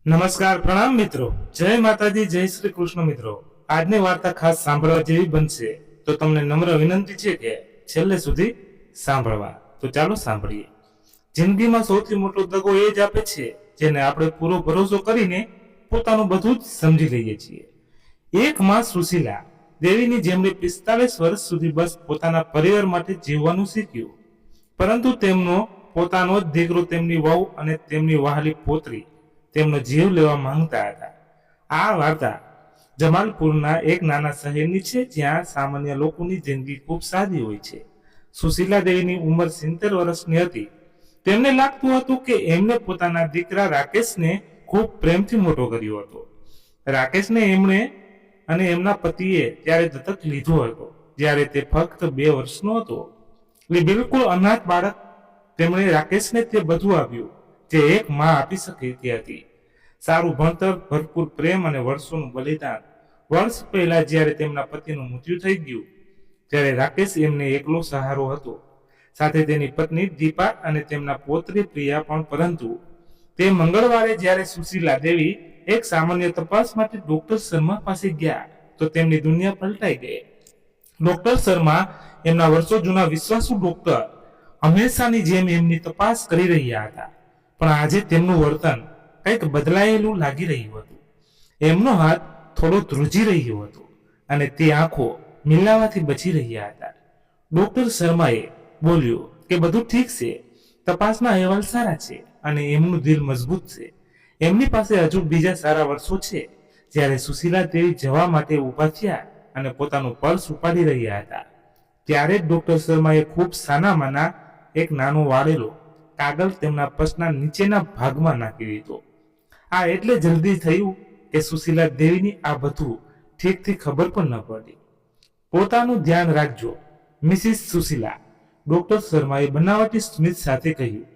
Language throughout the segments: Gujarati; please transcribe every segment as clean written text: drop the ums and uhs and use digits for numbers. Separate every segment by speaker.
Speaker 1: નમસ્કાર, પ્રણામ મિત્રો. જય માતાજી, જય શ્રી કૃષ્ણ મિત્રો. આજની વાર્તા ખાસ સાંભળવા જેવી બનશે, તો તમને નમ્ર વિનંતી છે કે છેલ્લે સુધી સાંભળવા. તો ચાલો સાંભળીએ. જિંદગીમાં સૌથી મોટો દગો એ જ આપે છે જેને આપણે પૂરો ભરોસો કરીને પોતાનું બધું જ સમજી લઈએ છીએ. એક માં સુશીલા દેવીની જેમણે 45 વર્ષ સુધી બસ પોતાના પરિવાર માટે જીવવાનું શીખ્યું, પરંતુ તેમનો પોતાનો જ દીકરો, તેમની વહુ અને તેમની વહાલી પોતરી તેમનો જીવ લેવા માંગતા હતા. આ વાર્તા જમાલપુરના એક નાના શહેરની છે, જ્યાં સામાન્ય લોકોની જિંદગી ખૂબ સાદી હોય છે. સુશીલા દેવીની ઉંમર 70 વર્ષની હતી. તેમને લાગતું હતું કે એમને પોતાના દીકરા રાકેશને ખૂબ પ્રેમથી મોટો કર્યો હતો. રાકેશને એમણે અને એમના પતિએ ત્યારે દત્તક લીધો હતો, જ્યારે તે ફક્ત 2 વર્ષનો હતો. એ બિલકુલ અનાથ બાળક. તેમણે રાકેશને તે બધું આપ્યું જે એક માં આપી શકતી હતી: સારું ભણતર, ભરપૂર પ્રેમ અને વર્ષોનું બલિદાન. વર્ષ પહેલા જ્યારે તેમના પતિનું મૃત્યુ થઈ ગયું, ત્યારે રાકેશ એમને એકલો સહારો હતો, સાથે તેની પત્ની દીપા અને તેમના પોતરી પ્રિયા પણ. પરંતુ તે મંગળવારે જ્યારે સુશીલા દેવી એક સામાન્ય તપાસ માટે ડોક્ટર શર્મા પાસે ગયા, તો તેમની દુનિયા પલટાઈ ગઈ. ડોક્ટર શર્મા, એમના વર્ષો જૂના વિશ્વાસુ ડોક્ટર, હંમેશાની જેમ એમની તપાસ કરી રહ્યા હતા, પણ આજે તેમનું વર્તન કંઈક બદલાયેલું લાગી રહ્યું હતું. એમનો હાથ થોડો ધ્રુજી રહ્યો હતો અને તે આંખો મિલાવાથી બચી રહ્યા હતા. ડોક્ટર શર્માએ બોલ્યો કે બધું ઠીક છે, તપાસના અહેવાલ સારા છે અને એમનું દિલ મજબૂત છે. એમની પાસે હજુ બીજા સારા વર્ષો છે. જ્યારે સુશીલા દેવી જવા માટે ઊભા થયા અને પોતાનું પર્સ ઉપાડી રહ્યા હતા, ત્યારે જ ડોક્ટર શર્માએ ખૂબ સાનામાના એક નાનો વાળેલો કાગળ તેમના પર્સના નીચેના ભાગમાં નાખી દીધો. આ એટલે જલ્દી થયું કે સુશીલા દેવીની આ બધું ઠીકથી ખબર પણ ન પડી. પોતાનું ધ્યાન રાખજો, મિસિસ સુશીલા, ડોક્ટર શર્માએ બનાવટી સ્મિત સાથે કહ્યું,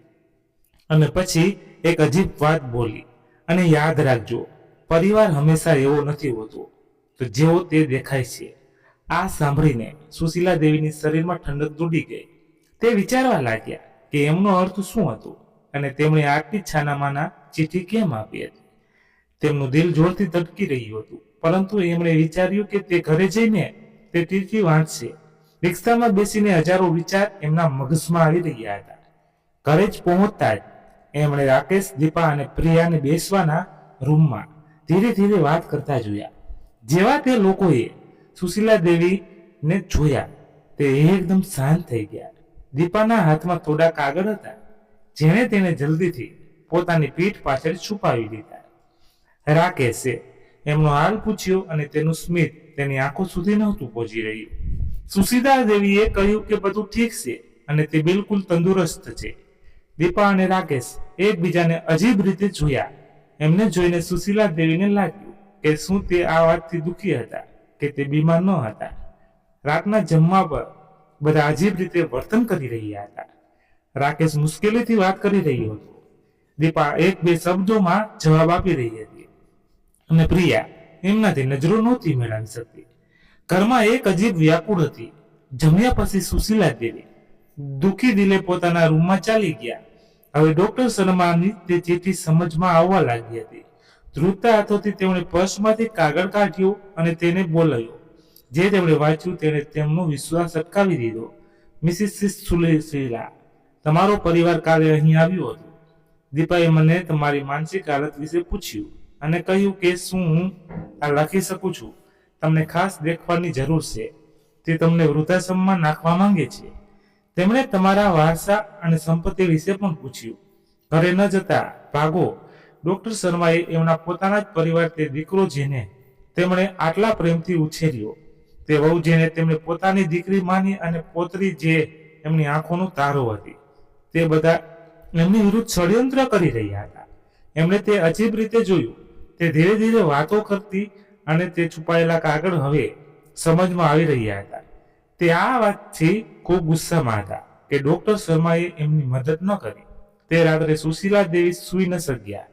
Speaker 1: અને પછી એક અજીબ વાત બોલી, અને યાદ રાખજો, પરિવાર હંમેશા એવો નથી હોતો તો જેવો તે દેખાય છે. આ સાંભળીને સુશીલા દેવીની શરીરમાં ઠંડક દોડી ગઈ. તે વિચારવા લાગ્યા કે એમનો અર્થ શું હતો અને તેમણે આટલી છાનામાના ચિઠ્ઠી કેમ આપી હતી. તેમનું દિલ જોરથી ધડકી રહ્યું હતું, પરંતુ એમણે વિચાર્યું કે તે ઘરે જઈને તે ચિઠ્ઠી વાંચશે. રિક્ષામાં બેસીને હજારો વિચાર એમના મગજમાં આવી રહ્યા હતા. ઘરે જ પહોંચતા જ એમણે રાકેશ, દીપા અને પ્રિયાને બેસવાના રૂમમાં ધીરે ધીરે વાત કરતા જોયા. જેવા તે લોકોએ સુશીલા દેવીને જોયા, તે એકદમ શાંત થઈ ગયા. દીપાના હાથમાં થોડા કાગળ હતા, જેને તેને જલ્દીથી પોતાની પીઠ પાછળ છુપાવી દીધા. રાકેશે એમનો હાલ પૂછ્યો અને તેનું સ્મિત તેની આંખો સુધી નહોતું પહોંચી રહ્યું. સુશીલા દેવીએ કહ્યું કે બધું ઠીક છે અને તે બિલકુલ તંદુરસ્ત છે. દીપા અને રાકેશ એકબીજાને અજીબ રીતે જોયા. એમને જોઈને સુશીલા દેવીને લાગ્યું કે શું તે આ વાતથી દુઃખી હતા કે તે બીમાર ન હતા. રાતના જમવા પર બધા અજીબ રીતે વર્તન કરી રહ્યા હતા. રાકેશ મુશ્કેલીથી વાત કરી રહ્યો હતો, દીપા એક બે શબ્દોમાં જવાબ આપી રહી હતી, અને પ્રિયા એમનાથી નજરો નહોતી મેળવી શકતી. ઘરમાં એક અજીબ વ્યાકુળ હતી. જમ્યા પછી સુશીલા દેવી દુઃખી દિલે પોતાના રૂમમાં ચાલી ગયા. હવે ડોક્ટર શર્માની તે ચિઠ્ઠી સમજમાં આવવા લાગી હતી. ધ્રુજતા હાથોથી તેમણે પર્સમાંથી કાગળ કાઢ્યો અને તેને બોલાવ્યો. જે તેમણે વાંચ્યું તેણે તેમનો વિશ્વાસ અટકાવી દીધો. મિસિસ સુશીલા, તમારો પરિવાર કાલે અહીં આવ્યો હતો. દીપાએ મને તમારી માનસિક હાલત વિશે પૂછ્યું અને કહ્યું કે શું હું આ લખી શકું છું. તમને ખાસ દેખવાની જરૂર છે. તે તમને વૃદ્ધાશ્રમમાં નાખવા માંગે છે. તેમણે તમારા વારસા અને સંપત્તિ વિશે પણ પૂછ્યું. ઘરે ન જતા ભાગો. ડોક્ટર શર્માએ એમના પોતાના જ પરિવાર, તે દીકરો જેને તેમણે આટલા પ્રેમથી ઉછેર્યો, તે વહુ જેને તેમણે પોતાની દીકરી માની, અને પોતરી જે એમની આંખોનો તારો હતી, તે બધા એમની વિરુદ્ધ ષડયંત્ર કરી રહ્યા હતા. એમણે તે અજીબ રીતે જોયું. તે ધીરે ધીરે વાતો કરતી અને તે છુપાયેલા કાગળ હવે સમજમાં આવી રહ્યા હતા. તે આ વાતથી ખૂબ ગુસ્સામાં હતા કે ડોક્ટર શર્માએ એમની મદદ ન કરી. તે રાત્રે સુશીલા દેવી સૂઈ ન શક્યા.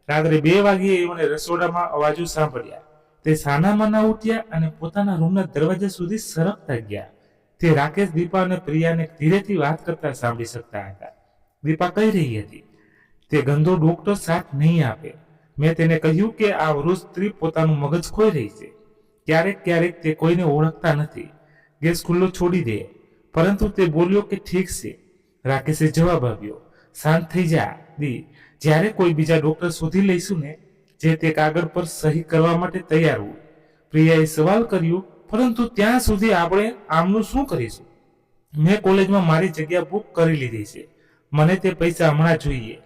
Speaker 1: રાત્રે 2 વાગ્યે એમણે રસોડામાં અવાજો સાંભળ્યા. તે સાનામાના ઉઠ્યા અને પોતાના રૂમના દરવાજા સુધી સરકતા ગયા. તે રાકેશ, દીપા અને પ્રિયાને ધીરેથી વાત કરતા સાંભળી શકતા હતા. દીપા કહી રહી હતી, તે ગંદો ડોક્ટર સાથ નહીં આપે. મેં તેને કહ્યું કે આ વૃદ્ધ સ્ત્રી પોતાનું મગજ ખોઈ રહી છે. ક્યારેક ક્યારેક તે કોઈને ઓળખતા નથી. ગેસ ખુલ્લો છોડી દે. પરંતુ તે બોલ્યો કે ઠીક છે. રાકેશે જવાબ આપ્યો, શાંત થઈ જા દી. જ્યારે કોઈ બીજા ડોક્ટર શોધી લઈશું ને, જે તે કાગળ પર સહી કરવા માટે તૈયાર હોય. પ્રિયાએ સવાલ કર્યો, પરંતુ ત્યાં સુધી આપણે આમનું શું કરીશું? મેં કોલેજમાં મારી જગ્યા બુક કરી લીધી છે. મને તે પૈસા હમણાં જોઈએ,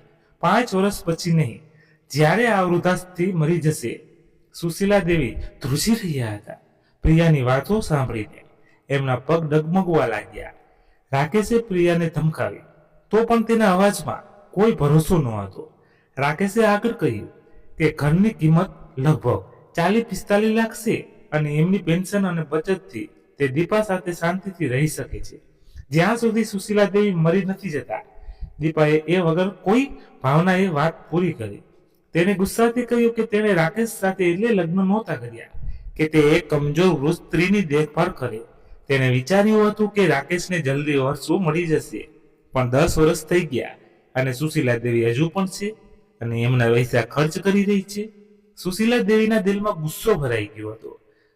Speaker 1: 5 વર્ષ પછી નહીં, જ્યારે આ વૃદ્ધાસ્થી મરી જશે. સુશીલા દેવી ધ્રુજી રહ્યા હતા. પ્રિયાની વાતો સાંભળીને એમના પગ ડગમગવા લાગ્યા. રાકેશે પ્રિયાને ધમકાવી, તો પણ તેના અવાજમાં કોઈ ભરોસો ન હતો. રાકેશે આગળ કહ્યું કે ઘરની કિંમત લગભગ 40-45 લાખ છે અને એમની પેન્શન અને બચતથી તે દીપા સાથે શાંતિથી રહી શકે છે, જ્યાં સુધી સુશીલા દેવી મરી નથી જતા. દીપાએ એ વગર કોઈ ભાવનાએ વાત પૂરી કરી. તેને ગુસ્સાથી કહ્યું કે તેણે રાકેશ સાથે એટલે લગ્ન નહોતા કર્યા કે તે એક કમજોર વૃદ્ધ સ્ત્રીની દેખભાળ કરે. તેને વિચાર્યું હતું કે રાકેશને જલ્દી વર્ષો મળી જશે, પણ 10 વર્ષ થઈ ગયા અને સુશીલા દેવી હજુ પણ છે અને એમના પૈસા ખર્ચ કરી રહી છે. સુશીલા દેવીના દિલમાં ગુસ્સો ભરાઈ ગયો હતો.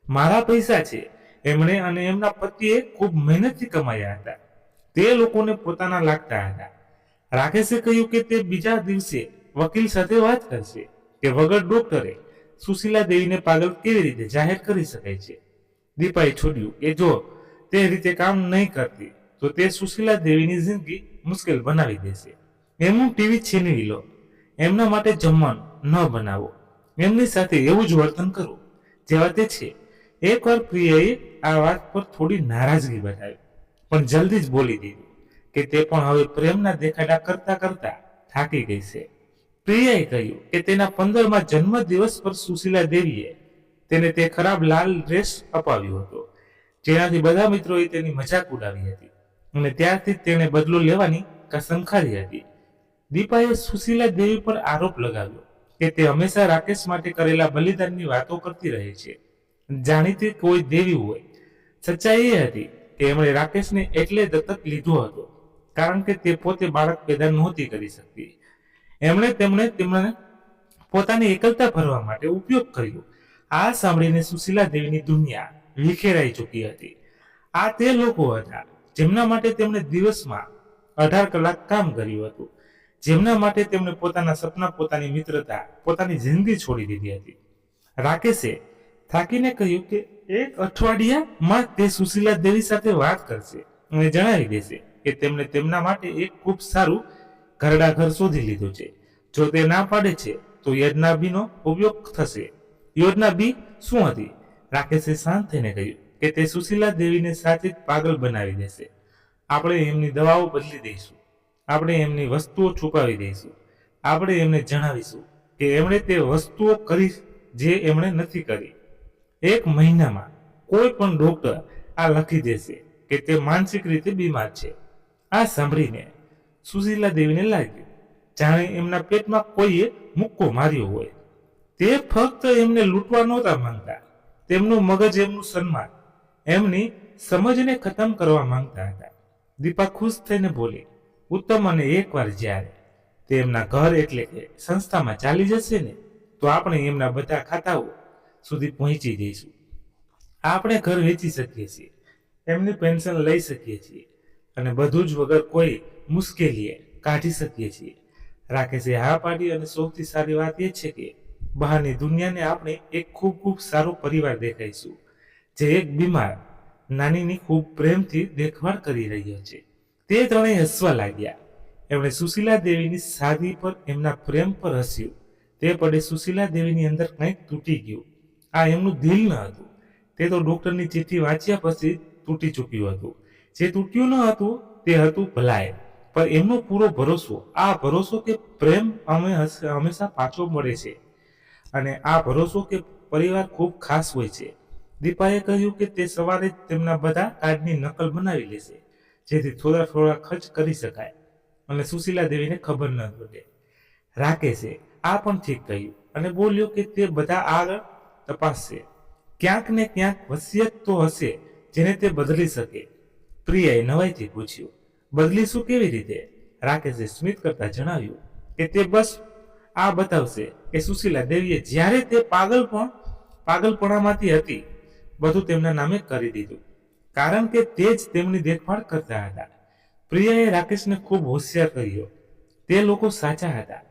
Speaker 1: મારા પૈસા છે, એમણે અને એમના પતિએ ખૂબ મહેનતથી કમાયા હતા. તે લોકોને પોતાના લાગતા હતા. રાકેશે કહ્યું કે તે બીજા દિવસે વકીલ સાથે વાત કરશે કે વગર ડોક્ટરે સુશીલા દેવીને પાગલ કેવી રીતે જાહેર કરી શકાય છે. દીપાએ છોડ્યું કે જો તે રીતે કામ નહીં કરતી તો તે સુશીલા દેવીની જિંદગી મુશ્કેલ બનાવી દેશે. એમનું ટીવી છીનવી લો, એમના માટે જમવાનું ન બનાવો, એમની સાથે એવું જ વર્તન કરો જેવા તે છે. એકવાર પ્રિયાએ આ વાત પર થોડી નારાજગી બતાવી, પણ જલ્દી જ બોલી દીધું કે તે પણ હવે પ્રેમના દેખાડા કરતા કરતા થાકી ગઈ છે. પ્રિયાએ કહ્યું કે તેના 15મા જન્મદિવસ પર સુશીલા દેવીએ તેને તે ખરાબ લાલ ડ્રેસ અપાવ્યો હતો, જેનાથી બધા મિત્રોએ તેની મજાક ઉડાવી હતી અને ત્યારથી તેણે બદલો લેવાની કસમ ખાધી હતી. દીપાએ સુશીલા દેવી પર આરોપ લગાવ્યો કે તે હંમેશા રાકેશ માટે કરેલા બલિદાનની વાતો કરતી રહે છે, જાણીતી કોઈ દેવી હોય. સચ્ચાઈ એ હતી કે એમણે રાકેશને એટલે દત્તક લીધો હતો કારણ કે તે પોતે બાળક પેદા નહોતી કરી શકતી. એમણે તેમને પોતાની એકલતા ભરવા માટે ઉપયોગ કર્યો. આ સાંભળીને સુશીલા દેવીની દુનિયા વિખેરાઈ ચૂકી હતી. આ તે લોકો હતા જેમના માટે તેમણે દિવસમાં 18 કલાક કામ કર્યું હતું, જેમના માટે તેમણે પોતાના સપના, પોતાની મિત્રતા, પોતાની જિંદગી છોડી દીધી હતી. રાકેશે થાકીને કહ્યું કે એક અઠવાડિયામાં તે સુશીલા દેવી સાથે વાત કરશે અને જણાવી દેશે કે તેમણે તેમના માટે એક ખૂબ સારું ઘરડા ઘર શોધી લીધું છે. જો તે ના પાડે છે તો યોજના બીનો ઉપયોગ થશે. યોજના બી શું હતી? રાકેશે શાંત થઈને કહ્યું કે તે સુશીલા દેવીને સાચી પાગલ બનાવી દેશે. આપણે એમની દવાઓ બદલી દઈશું, આપણે એમની વસ્તુઓ છુપાવી દઈશું, આપણે એમને જણાવીશું કે એમણે તે વસ્તુઓ કરી જે એમણે નથી કરી. 1 મહિનામાં કોઈ પણ ડોક્ટર આ લખી દેશે કે તે માનસિક રીતે બીમાર છે. આ સાંભળીને સુશીલા દેવીને લાગ્યું જાણે એમના પેટમાં કોઈએ મુક્કો માર્યો હોય. તે ફક્ત એમને લૂંટવા નહોતા માંગતા, તેમનું મગજ, એમનું સન્માન, એમની સમજને ખતમ કરવા માંગતા હતા. દીપા ખુશ થઈને બોલી, ઉત્તમ, અને એકવાર જ્યારે તે એમના ઘર એટલે કે સંસ્થામાં ચાલી જશે ને, તો આપણે એમના બધા ખાતાઓ સુધી પહોંચી જઈશું. આપણે ઘર વેચી શકીએ છીએ, એમની પેન્શન લઈ શકીએ છીએ અને બધું જ વગર કોઈ મુશ્કેલીએ કાઢી શકીએ છીએ. રાકેશે હા પાડી અને સૌથી સારી વાત એ છે કે બહારની દુનિયાને આપણે એક ખૂબ ખૂબ સારો પરિવાર દેખાઈશું, જે એક બીમાર નાનીની ખૂબ પ્રેમથી દેખભાળ કરી રહ્યો છે. તે ત્રણેય હસવા લાગ્યા. એમણે સુશીલા દેવીની સાદી પર, એમના પ્રેમ પર હસ્યું. તે પડે સુશીલા દેવીની અંદર કંઈક તૂટી ગયું. આ એમનું દિલ ન હતું, તે તો ડોક્ટરની ચિઠ્ઠી વાંચ્યા પછી તૂટી ચૂક્યું હતું. જે તૂટ્યું ન હતું તે હતું ભલાઈ પર એમનો પૂરો ભરોસો. આ ભરોસો કે પ્રેમ હંમેશા પાછો મળે છે અને આ ભરોસો કે પરિવાર ખૂબ ખાસ હોય છે. દીપાએ કહ્યું કે તે સવારે તેમના બધા કાર્ડની નકલ બનાવી લેશે, જેથી થોડા થોડા ખર્ચ કરી શકાય અને સુશીલા દેવીને ખબર ન પડે. રાકેશે આ પણ ઠીક કહ્યું અને બોલ્યો કે તે બધા આગળ તપાસશે. ક્યાંક ને ક્યાંક વસિયત તો હશે જેને તે બદલી શકે. પ્રિયાએ નવાઈથી પૂછ્યું, બદલીશું કેવી રીતે? રાકેશે સ્મિત કરતા જણાવ્યું કે તે બસ આ બતાવશે કે સુશીલા દેવીએ જ્યારે તે પાગલપણામાંથી હતી બધું તેમના નામે કરી દીધું, કારણ કે તે જ તેમની દેખભાળ કરતા હતા. પ્રિયાએ રાકેશને ખૂબ હોશિયાર કર્યો. તે લોકો સાચા હતા.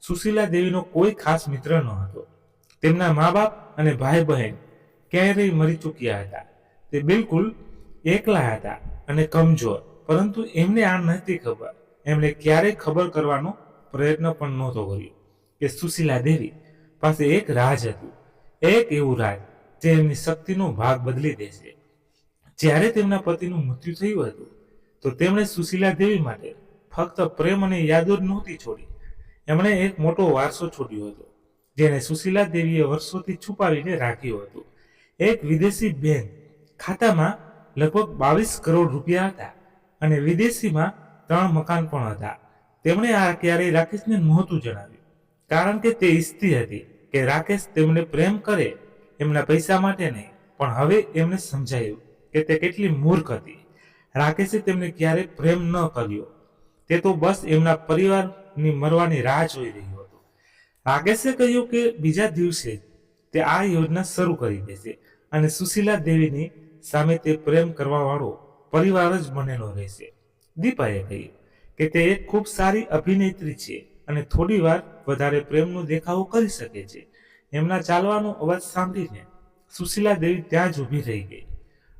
Speaker 1: સુશીલા દેવીનો કોઈ ખાસ મિત્ર ન હતો. તેમના મા બાપ અને ભાઈ બહેન ક્યારેય મરી ચૂક્યા હતા. તે બિલકુલ એકલા હતા અને કમજોર, પરંતુ એમને આ નહોતી ખબર. એમણે ક્યારેય ખબર કરવાનો પ્રયત્ન પણ નહોતો કર્યો કે સુશીલા દેવી પાસે એક રાજ હતું, એક એવું રાજ જે એમની શક્તિનો ભાગ બદલી દેશે. જ્યારે તેમના પતિનું મૃત્યુ થયું હતું તો તેમણે સુશીલા દેવી માટે ફક્ત પ્રેમ અને યાદો જ નહોતી છોડી, એમણે એક મોટો વારસો છોડ્યો હતો જેને સુશીલા દેવીએ વર્ષોથી છુપાવીને રાખ્યો હતો. એક વિદેશી બેંક ખાતામાં લગભગ 22 કરોડ રૂપિયા હતા અને વિદેશીમાં 3 મકાન પણ હતા. તેમણે આ ક્યારેય રાકેશને નહોતું જણાવ્યું, કારણ કે તે ઈચ્છતી હતી કે રાકેશ તેમને પ્રેમ કરે, એમના પૈસા માટે નહીં. પણ હવે એમને સમજાયું કે તે કેટલી મૂર્ખ હતી. રાકેશે તેમને ક્યારેય પ્રેમ ન કર્યો, તે તો બસ એમના પરિવારની મરવાની રાહ જોઈ રહ્યો હતો. રાકેશે કહ્યું કે બીજા દિવસે જ તે આ યોજના શરૂ કરી દેશે અને સુશીલા દેવીની સામે તે પ્રેમ કરવા વાળો પરિવાર જ બનેલો રહેશે. દીપાએ કહ્યું કે તે એક ખૂબ સારી અભિનેત્રી છે અને થોડી વાર વધારે પ્રેમનો દેખાવો કરી શકે છે. એમના ચાલવાનો અવાજ સાંભળીને સુશીલા દેવી ત્યાં જ ઊભી રહી ગઈ.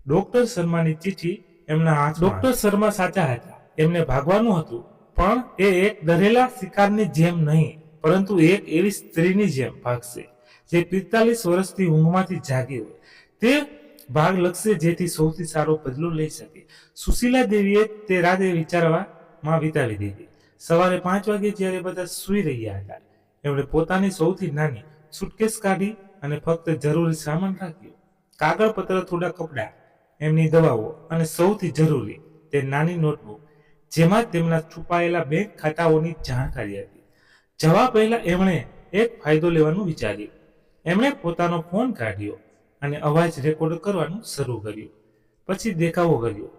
Speaker 1: ડોક્ટર શર્માની ચિઠ્ઠી એમના હાથ. ડોક્ટર શર્મા સાચા હતા. એમને ભાગવાનું હતું, પણ એ એક ડરેલા શિકારની જેમ નહીં, પરંતુ એક એવી સ્ત્રીની જેમ ભાગશે જે 45 વર્ષથી ઊંઘમાંથી જાગી હોય. તે ભાગ લખશે જેથી સૌથી સારો બદલો લઈ શકે. સુશીલા દેવીએ તે રાતે વિચારવામાં વિતાવી દીધી. સવારે 5 વાગે જ્યારે બધા સૂઈ રહ્યા હતા, એમણે પોતાની સૌથી નાની સુટકેસ કાઢી અને ફક્ત જરૂરી સામાન રાખ્યો. કાગળ પત્ર, થોડા કપડાં, એમની દવાઓ અને સૌથી જરૂરી તે નાની નોટબુક જેમાં તેમના છુપાયેલા બેંક ખાતાઓની જાણકારી હતી. જવા પહેલા એમણે એક ફાયદો લેવાનું વિચાર્યું. એમણે પોતાનો ફોન કાઢ્યો અને અવાજ રેકોર્ડ કરવાનું શરૂ કર્યું. પછી દેખાવો કર્યો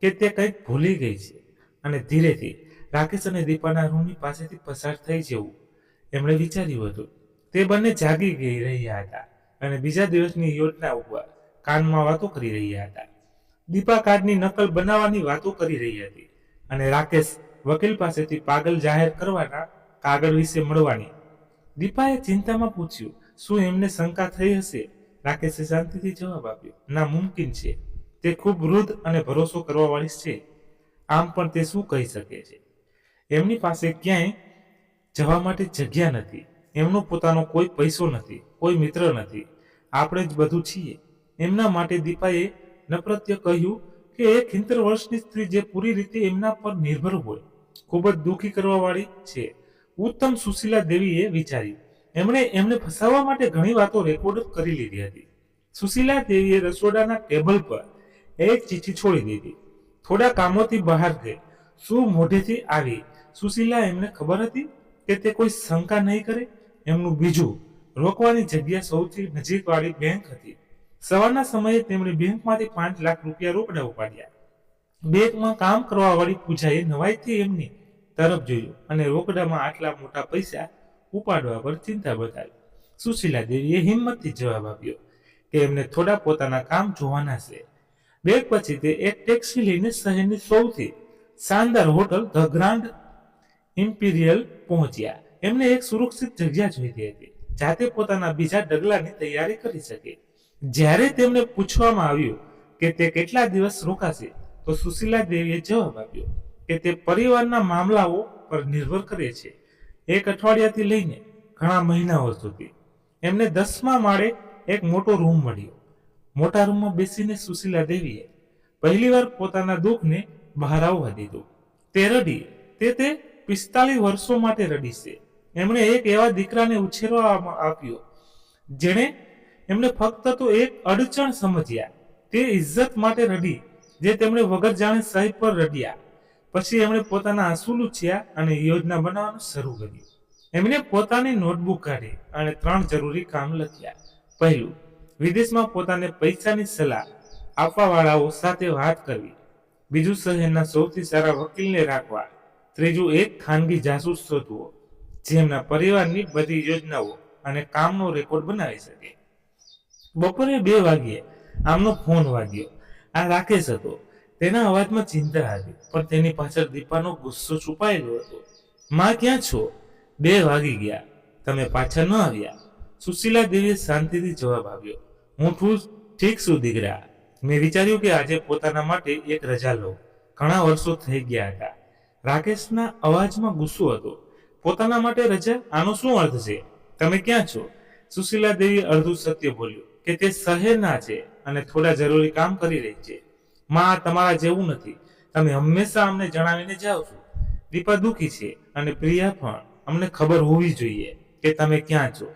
Speaker 1: કે તે કંઈક ભૂલી ગઈ છે અને ધીરેથી રાકેશ અને દીપાના રૂમની પાસેથી પસાર થઈ જવું એમણે વિચાર્યું હતું. તે બંને જાગી ગઈ રહ્યા હતા અને બીજા દિવસની યોજના ઉપર કાનમાં વાતો કરી રહ્યા હતા. દીપા કાર્ડની નકલ બનાવવાની વાતો કરી રહી હતી અને રાકેશ વકીલ પાસેથી પાગલ જાહેર કરવાના કાગળ વિશે મળવાની. દીપાએ ચિંતામાં પૂછ્યું, શું એમને શંકા થઈ હશે? રાકેશે શાંતિથી જવાબ આપ્યો, ના, મુમકિન છે. તે ખૂબ વૃદ્ધ અને ભરોસો કરવા વાળી છે. આમ પણ તે શું કહી શકે છે? એમની પાસે ક્યાંય જવા માટે જગ્યા નથી. એમનો પોતાનો કોઈ પૈસો નથી, કોઈ મિત્ર નથી. આપણે જ બધું છીએ એમના માટે. દીપાએ નમ્રત્ય કહ્યું કે એક 70 વર્ષની સ્ત્રી જે પૂરી રીતે એમના પર નિર્ભર હોય, ખૂબ જ દુઃખી કરવા વાળી છે. ઉત્તમ, સુશીલા દેવીએ વિચાર્યું. એમને ફસાવવા માટે ઘણી વાતો રેકોર્ડ કરી લીધી હતી. સુશીલા દેવીએ રસોડાના ટેબલ પર એક ચિઠ્ઠી છોડી દીધી. થોડા કામોથી બહાર ગઈ. શું મોઢેથી આવી? સુશીલા એમને ખબર હતી કે તે કોઈ શંકા નહીં કરે. એમનું બીજું રોકવાની જગ્યા સૌથી નજીકવાળી બેંક હતી. સવારના સમયે તેમણે બેંકમાંથી 5 લાખ રૂપિયા રોકડા ઉપાડ્યા. બેંકમાં કામ કરવા વાળી પૂજાએ નવાઈથી એમની તરફ જોયું અને રોકડામાં આટલા મોટા પૈસા ઉપાડવા પર ચિંતા બતાવી. સુશીલા દેવીએ હિંમતથી જવાબ આપ્યો કે એમને થોડા પોતાના કામ જોવાના છે. બેંક પછી તે એક ટેક્સી લઈને શહેરની સૌથી શાનદાર હોટલ ધ ગ્રાન્ડ ઇમ્પિરિયલ પહોંચ્યા. એમને એક સુરક્ષિત જગ્યા જોઈતી હતી, જાતે પોતાના બીજા ડગલાની તૈયારી કરી શકે. જ્યારે તેમને પૂછવામાં આવ્યું કે તે કેટલા દિવસ રોકાશે, તો સુશીલા દેવીએ જવાબ આપ્યો કે તે પરિવારના મામલાઓ પર નિર્ભર કરે છે. 1 અઠવાડિયાથી લઈને ઘણા મહિનાઓ સુધી. એમને 10મા માળે એક મોટો રૂમ મળ્યો. મોટા રૂમમાં બેસીને સુશીલા દેવીએ પહેલીવાર પોતાના દુઃખને બહાર આવવા દીધું. તે રડી. તે 45 વર્ષો માટે રડી છે. એમણે એક એવા દીકરાને ઉછેરવામાં આપ્યો જેણે એમને ફક્ત તો એક અડચણ સમજ્યા. તે ઇજ્જત માટે રડી જે તેમણે વગર જાણે સહી પર રડ્યા. પછી એમણે પોતાના આંસુ લૂછ્યા અને યોજના બનાવવાનું શરૂ કર્યું. એમણે પોતાની નોટબુક કાઢી અને 3 જરૂરી કામ લખ્યા. પહેલું, વિદેશમાં પોતાને પૈસાની સલાહ આપવા વાળાઓ સાથે વાત કરવી. બીજું, શહેરના સૌથી સારા વકીલને રાખવા. ત્રીજું, એક ખાનગી જાસૂસ શોધવો જે એમના પરિવારની બધી યોજનાઓ અને કામનો રેકોર્ડ બનાવી શકે. બપોરે 2 વાગ્યે આમનો ફોન વાગ્યો. આ રાકેશ હતો. તેના અવાજમાં ચિંતા હતી, પણ તેની પાછળ દીપાનો ગુસ્સો છુપાયેલો હતો. માં, ક્યાં છો? 2 વાગી ગયા, તમે પાછા ન આવ્યા. સુશીલા દેવીએ શાંતિથી જવાબ આપ્યો. હું ઠીક છું દીકરા. મેં વિચાર્યું કે આજે પોતાના માટે એક રજા લઉં. ઘણા વર્ષો થઈ ગયા હતા. રાકેશના અવાજમાં ગુસ્સો હતો. પોતાના માટે રજા? આનો શું અર્થ છે? તમે ક્યાં છો? સુશીલા દેવી અડધું સત્ય બોલ્યું કે તે શહેરના છે અને થોડા જરૂરી કામ કરી રહી છે. માં, તમારા જેવું નથી. તમે હંમેશા અમને જણાવીને જાઓ છો. દીપા દુઃખી છે અને પ્રિયા પણ. અમને ખબર હોવી જોઈએ કે તમે ક્યાં છો.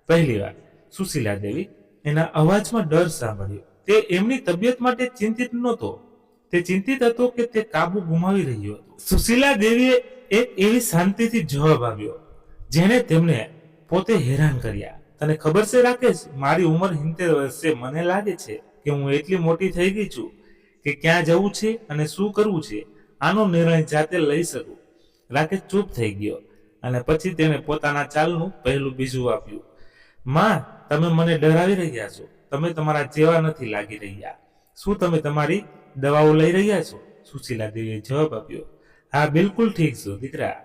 Speaker 1: પહેલી વાર સુશીલા દેવી એના અવાજમાં ડર સાંભળ્યો. તે એમની તબિયત માટે ચિંતિત નહોતો. તે ચિંતિત હતો કે તે કાબુ ગુમાવી રહ્યો હતો. સુશીલા દેવીએ એક એવી શાંતિથી જવાબ આપ્યો જેને તેમને પોતે હેરાન કર્યા. તને ખબર છે રાકેશ, મારી ઉંમર 70 વર્ષ છે. મને લાગે છે કે હું એટલી મોટી થઈ ગઈ છું કે ક્યાં જવું છે અને શું કરવું છે આનો નિર્ણય જાતે લઈ શકું. રાકેશ ચૂપ થઈ ગયો અને પછી તેણે પોતાના ચાલનું પહેલું બીજું આપ્યું. માં, તમે મને ડરાવી રહ્યા છો. તમે તમારા જેવા નથી લાગી રહ્યા. શું તમે તમારી દવાઓ લઈ રહ્યા છો? સુશીલા દેવીએ જવાબ આપ્યો. હા, બિલકુલ ઠીક છું દીકરા.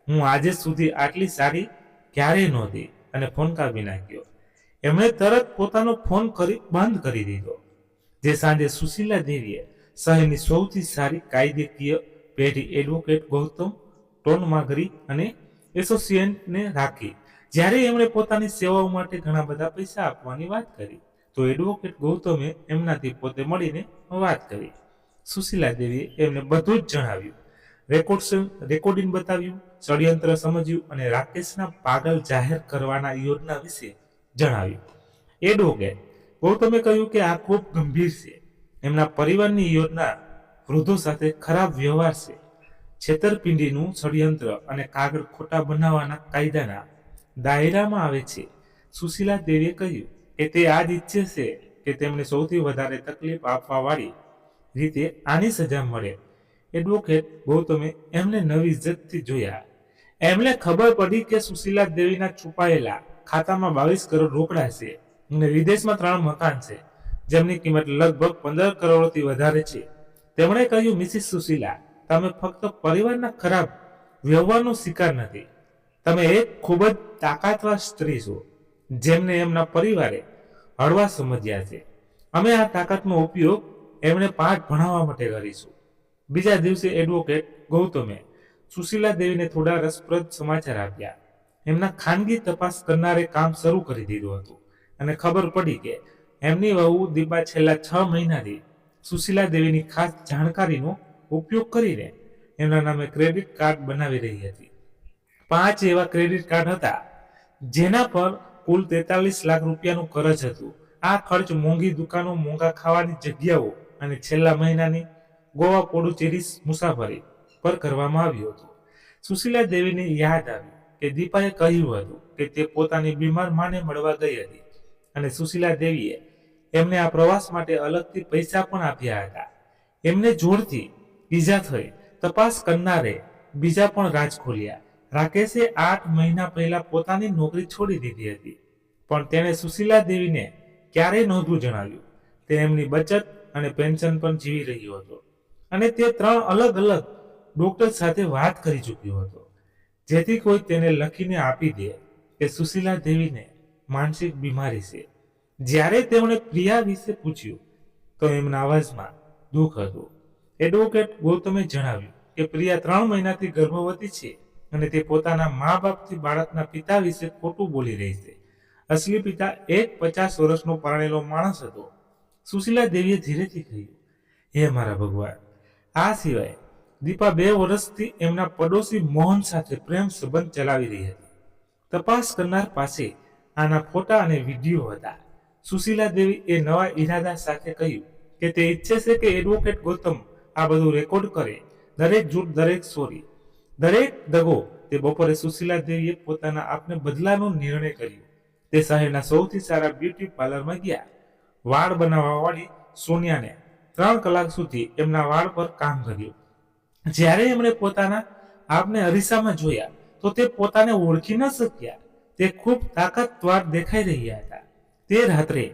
Speaker 1: હું આજે સુધી આટલી સારી ક્યારેય નહોતી. અને ફોન કાપી નાખ્યો. એમણે તરત પોતાનો ફોન બંધ કરી દીધો. જે સાંજે સુશીલા દેવીએ શહેરની સૌથી સારી કાયદેકીય પેઢી એડવોકેટ ગૌતમ ટોનમાગરી અને એસોસિએટને રાખી. જ્યારે એમણે પોતાની સેવાઓ માટે ઘણા બધા પૈસા આપવાની વાત કરી તો એડવોકેટ ગૌતમે એમનાથી પોતે મળીને વાત કરી. સુશીલા દેવીએ એમને બધું જ જણાવ્યું. રેકોર્ડિંગ બતાવ્યું, ષડયંત્ર સમજ્યું અને રાકેશના પાગલ જાહેર કરવાના યોજના વિશે જણાવ્યું. એડવોકેટ ગૌતમે કહ્યું કે આ ખૂબ ગંભીર છે. એમના પરિવારની યોજના વૃદ્ધો સાથે ખરાબ વ્યવહાર છે, છેતરપિંડીનું ષડયંત્ર અને કાગળ ખોટા બનાવવાના કાયદાના દાયરામાં આવે છે. સુશીલા દેવીએ કહ્યું કે તે આ જ ઈચ્છે છે કે તેમને સૌથી વધારે તકલીફ આપવાવાળી રીતે આની સજા મળે. એડવોકેટ ગૌતમે એમને નવી ઇજ્જતથી જોયા. એમને ખબર પડી કે સુશીલા દેવીના છુપાયેલા ખાતામાં 22 કરોડ રોકડા છે અને વિદેશમાં 3 મકાન છે જેમની કિંમત લગભગ 15 કરોડથી વધારે છે. તેમણે કહ્યું, મિસિસ સુશીલા, તમે ફક્ત પરિવારના ખરાબ વ્યવહારનો શિકાર નથી. તમે એક ખૂબ જ તાકાતવાર સ્ત્રી છો જેમને એમના પરિવારે હળવા સમજ્યા છે. અમે આ તાકાતનો ઉપયોગ એમને પાઠ ભણાવવા માટે કરીશું. બીજા દિવસે એડવોકેટ ગૌતમે સુશીલા દેવીને થોડા રસપ્રદ સમાચાર આપ્યા. એમના ખાનગી તપાસ કરનારે કામ શરૂ કરી દીધું હતું અને ખબર પડી કે એમની વહુ દીપા છેલ્લા 6 મહિનાથી સુશીલા દેવીની ખાસ જાણકારીનો ઉપયોગ કરીને એમના નામે ક્રેડિટ કાર્ડ બનાવી રહી હતી. 5 એવા ક્રેડિટ કાર્ડ હતા જેના પર કુલ 43 લાખ રૂપિયાનું કરજ હતું. આ ખર્ચ મોંઘી દુકાનો, મોંઘા ખાવાની જગ્યાઓ અને છેલ્લા મહિનાની ગોવા પોડુચેરી મુસાફરી પર કરવામાં આવ્યું હતું. સુશીલા દેવીને યાદ આવ્યું કે દીપાએ કહ્યું હતું કે તે પોતાની બીમાર માને મળવા ગઈ હતી અને સુશીલા દેવીએ એમને આ પ્રવાસ માટે અલગથી પૈસા પણ આપ્યા હતા. એમને જોરથી ઈજા થઈ. તપાસ કરનારે બીજા પણ રાજ ખોલ્યા. રાકેશે 8 મહિના પહેલા પોતાની નોકરી છોડી દીધી હતી, પણ તેણે સુશીલા દેવીને ક્યારેય નહોતું જણાવ્યું. તે એમની બચત અને પેન્શન પણ જીવી રહ્યો હતો અને તે 3 અલગ અલગ ડોક્ટર સાથે વાત કરી ચૂક્યો હતો જેથી કોઈ તેને લખીને આપી દે કે સુશીલા દેવીને માનસિક બીમારી છે. જ્યારે તેમણે પ્રિયા વિશે પૂછ્યું તો એમના અવાજમાં દુઃખ હતું. એડવોકેટ ગૌતમે જણાવ્યું કે પ્રિયા 3 મહિનાથી ગર્ભવતી છે અને તે પોતાના મા બાપથી બાળકના પિતા વિશે ખોટું બોલી રહી છે. અસલી પિતા એક 50 વર્ષનો પરણેલો માણસ હતો. સુશીલા દેવીએ ધીરેથી કહ્યું, હે મારા ભગવાન, આ સિવાય દીપા 2 વર્ષથી એમના પડોશી મોહન સાથે પ્રેમ સંબંધ ચલાવી રહી હતી. તપાસ કરનાર પાસે આના ફોટા અને વિડીયો હતા. સુશીલા દેવી એ નવા ઈરાદા સાથે કહ્યું કે તે ઈચ્છે છે કે એડવોકેટ ગૌતમ આ બધું રેકોર્ડ કરે. દરેક જૂઠ, દરેક ચોરી, દરેક દગો. તે બપોરે સુશીલા દેવીએ પોતાના આપને બદલાનો નિર્ણય કર્યો. તે શહેરના સૌથી સારા બ્યુટી પાર્લરમાં ગયા. વાળ બનાવવા વાળી સોનિયાને 3 કલાક સુધી એમના વાળ પર કામ કર્યું. જ્યારે એમણે પોતાના આપને અરીસામાં જોયા તો તે પોતાને ઓળખી ન શક્યા. તે ખૂબ તાકાતવાર દેખાઈ રહ્યા હતા. તે રાત્રે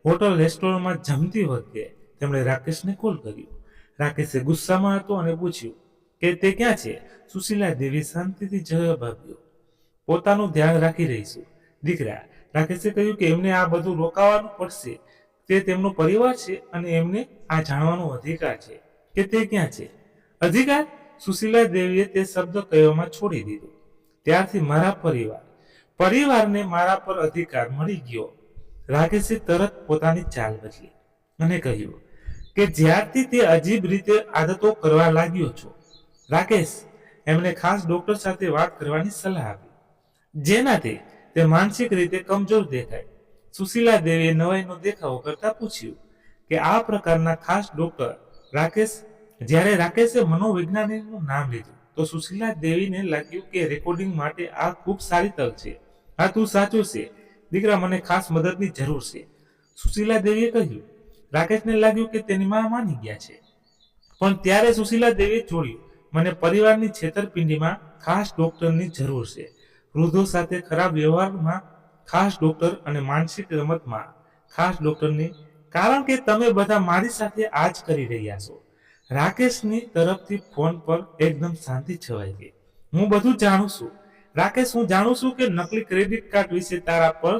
Speaker 1: હોટલ રેસ્ટોરન્ટમાં જમતી વખતે તેમણે રાકેશને કોલ કર્યો. રાકેશે ગુસ્સામાં હતો અને પૂછ્યું કે તે ક્યાં છે. સુશીલા દેવી શાંતિથી જવાબ આપ્યો, પોતાનું ધ્યાન રાખી રહીશું દીકરા. રાકેશે કહ્યું કે એમને આ બધું રોકાવાનું પડશે. તે તેમનો પરિવાર છે અને એમને આ જાણવાનો અધિકાર છે કે તે ક્યાં છે. અધિકાર? સુશીલા દેવીએ તે શબ્દ કહેવામાં છોડી દીધો. ત્યારથી મારા પરિવારને મારા પર અધિકાર મળી ગયો. રાકેશે તરત પોતાની ચાલ બદલી અને કહ્યું કે જ્યારથી તે અજીબ રીતે આદતો કરવા લાગ્યો છો. રાકેશ એમને ખાસ ડોક્ટર સાથે વાત કરવાની સલાહ આપી, જેનાથી તે માનસિક રીતે કમજોર દેખાય. સુશીલા દેવીએ નવાઈનો દેખાવો કરતા પૂછ્યું કે આ પ્રકારના ખાસ ડોક્ટર. જ્યારે રાકેશે મનોવૈજ્ઞાનિકનું નામ લીધું તો સુશીલા દેવીને લાગ્યું કે રેકોર્ડિંગ માટે આ ખૂબ સારી તક છે. આ તું સાચું છે દીકરા, મને ખાસ મદદની જરૂર છે, સુશીલા દેવીએ કહ્યું. રાકેશને લાગ્યું કે તેની માં માની ગયા છે. પણ ત્યારે સુશીલા દેવીએ જોડ્યું, મને પરિવારની છેતરપિંડીમાં ખાસ ડોક્ટરની જરૂર છે. વૃદ્ધો સાથે ખરાબ વ્યવહારમાં ખાસ ડોક્ટર અને માનસિક રમતમાં ખાસ ડોક્ટરની, કારણ કે તમે બધા મારી સાથે આ જ કરી રહ્યા છો. રાકેશની તરફથી ફોન પર એકદમ શાંતિ છવાઈ ગઈ. હું બધું જાણું છું રાકેશ, હું જાણું છું કે નકલી ક્રેડિટ કાર્ડ વિશે તારા પર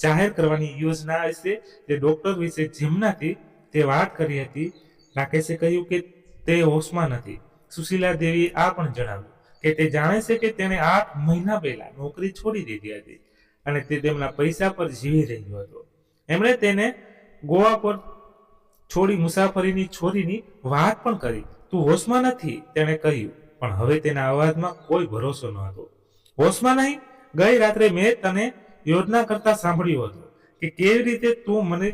Speaker 1: જાહેર કરવાની યોજના વિશે, તે ડોક્ટર વિશે જેમનાથી તે વાત કરી હતી. રાકેશે કહ્યું કે તે હોશમાં નથી. સુશીલા દેવીએ આ પણ જણાવ્યું કે તે જાણે છે કે તેણે 8 મહિના પહેલા નોકરી છોડી દીધી હતી અને તે તેમના પૈસા પર જીવી રહ્યો હતો. એમણે તેને ગોવા પર છોડી મુસાફરીની છોરીની વાત પણ કરી. તું હોશમાં નથી તેણે કહ્યું, પણ હવે તેના અવાજમાં કોઈ ભરોસો ન હતો. હોશમાં નહીં? ગઈ રાત્રે મેં તને યોજના કરતા સાંભળ્યું હતું કે કેવી રીતે તું મને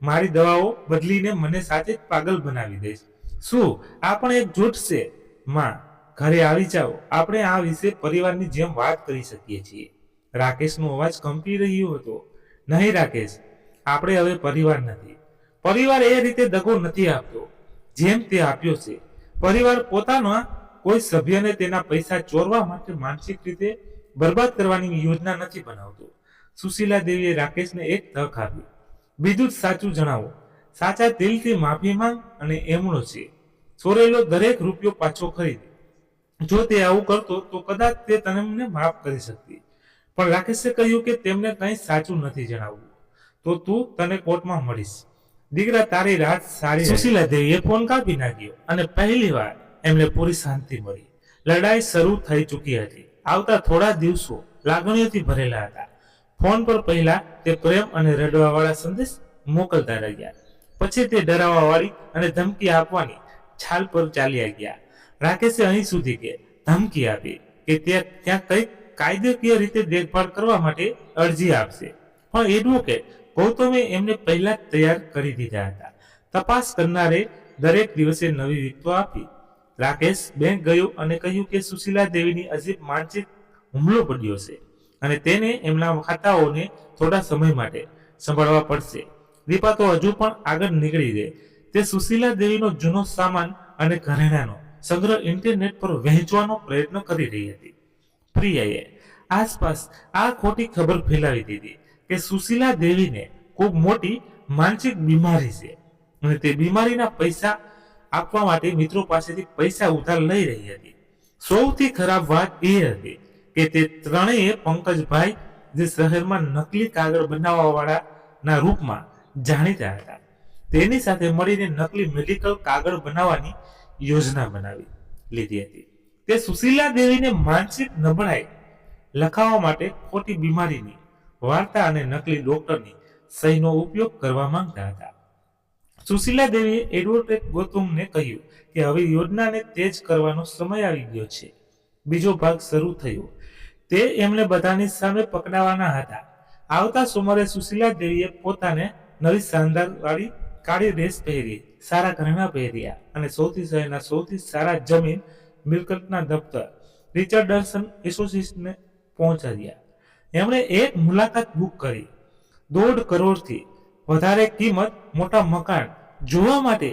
Speaker 1: મારી દવાઓ બદલીને મને સાચે જ પાગલ બનાવી દઈશ. શું આ પણ એક જૂઠ છે? માં, ઘરે આવી જાઓ, આપણે આ વિશે પરિવારની જેમ વાત કરી શકીએ છીએ. રાકેશનો અવાજ કંપી રહ્યો હતો. નહીં રાકેશ, આપણે હવે પરિવાર નથી. પરિવાર એ રીતે દગો નથી આપતો જેમ તે આપ્યો છે. પરિવાર પોતાના કોઈ સભ્યને તેના પૈસા ચોરવા માટે માનસિક રીતે બરબાદ કરવાની યોજના નથી બનાવતો. સુશીલા દેવીએ રાકેશને એક તક આપી. બીજું જ સાચું જણાવો, સાચા દિલથી માફી માંગ અને એમનો છે. ચોરેલો દરેક રૂપિયો પાછો ખરીદ. જો તે આવું કરતો તો કદાચ તે તમને માફ કરી શકતી. પણ રાકેશે કહ્યું કે તેમને કંઈ સાચું નથી જણાવવું તો તું તને કોર્ટમાં મળીશ. દીકરા, તારી રાત સારી. સુશીલા દેવીએ ફોન કાપી નાખ્યો અને પહેલી વાર એમને પૂરી શાંતિ મળી. લડાઈ શરૂ થઈ ચૂકી હતી. આવતા થોડા દિવસો લાગણીઓથી ભરેલા હતા. ફોન પર પહેલા તે પ્રેમ અને રડવાવાળા સંદેશ મોકલતા રહ્યા, પછી તે ડરાવવાવાળી અને ધમકી આપવાની છાલ પર ચાલ્યા ગયા. રાકેશે અહીં સુધી કે ધમકી આપી કે ત્યાં કંઈક કાયદેકીય રીતે દેખભાળ કરવા માટે અરજી આપશે, પણ એડવોકેટ ગૌતમે એમને પહેલા જ તૈયાર કરી દીધા હતા. તપાસ કરનારે દરેક દિવસે નવી વિગતો આપી. રાકેશ બેંક ગયો અને કહ્યું કે સુશીલા દેવીની અજીબ માનસિક હુમલો પડ્યો છે અને તેને એમના ખાતાઓને થોડા સમય માટે સંભાળવા પડશે. દીપા તો હજુ પણ આગળ નીકળી ગઈ. તે સુશીલા દેવીનો જૂનો સામાન અને ઘરેણાનો સંગ્રહ ઇન્ટરનેટ પર વહેંચવાનો પ્રયત્ન કરી રહી હતી. પ્રિયાએ આસપાસ આ ખોટી ખબર ફેલાવી દીધી કે સુશીલા દેવીને ખૂબ મોટી માનસિક બીમારી છે અને તે બીમારીના પૈસા આપવા માટે મિત્રો પાસેથી પૈસા ઉધાર લઈ રહી હતી. સૌથી ખરાબ વાત એ હતી કે તે ત્રણેય પંકજભાઈ, જે શહેરમાં નકલી કાગળ બનાવવાવાળાના રૂપમાં જાણીતા હતા, તેની સાથે મળીને નકલી મેડિકલ કાગળ બનાવવાની યોજના બનાવી લીધી હતી. તે સુશીલા દેવીને માનસિક નબળાઈ લખાવવા માટે ખોટી બીમારીની વાર્તા અને નકલી ડોક્ટરની સહીનો ઉપયોગ કરવા માંગતા હતા. સુશીલા દેવીએ એડવોકેટ ગૌતમને કહ્યું કે હવે યોજનાને તેજ કરવાનો સમય આવી ગયો છે. બીજો ભાગ શરૂ થયો. તે એમને બધાની સામે પકડાવાના હતા. આવતા સોમવારે સુશીલા દેવીએ પોતાને નવી શાનદાર વાળી કાળી ડ્રેસ પહેરી, સારા ઘરેણાં પહેર્યા અને શહેરના સૌથી સારા જમીન મિલકતના દફતર રિચર્ડસન એસોસિએશનને પહોંચાડ્યા. એમણે એક મુલાકાત બુક કરી. 1.5 કરોડથી વધારે કિંમત મોટા મકાન જોવા માટે.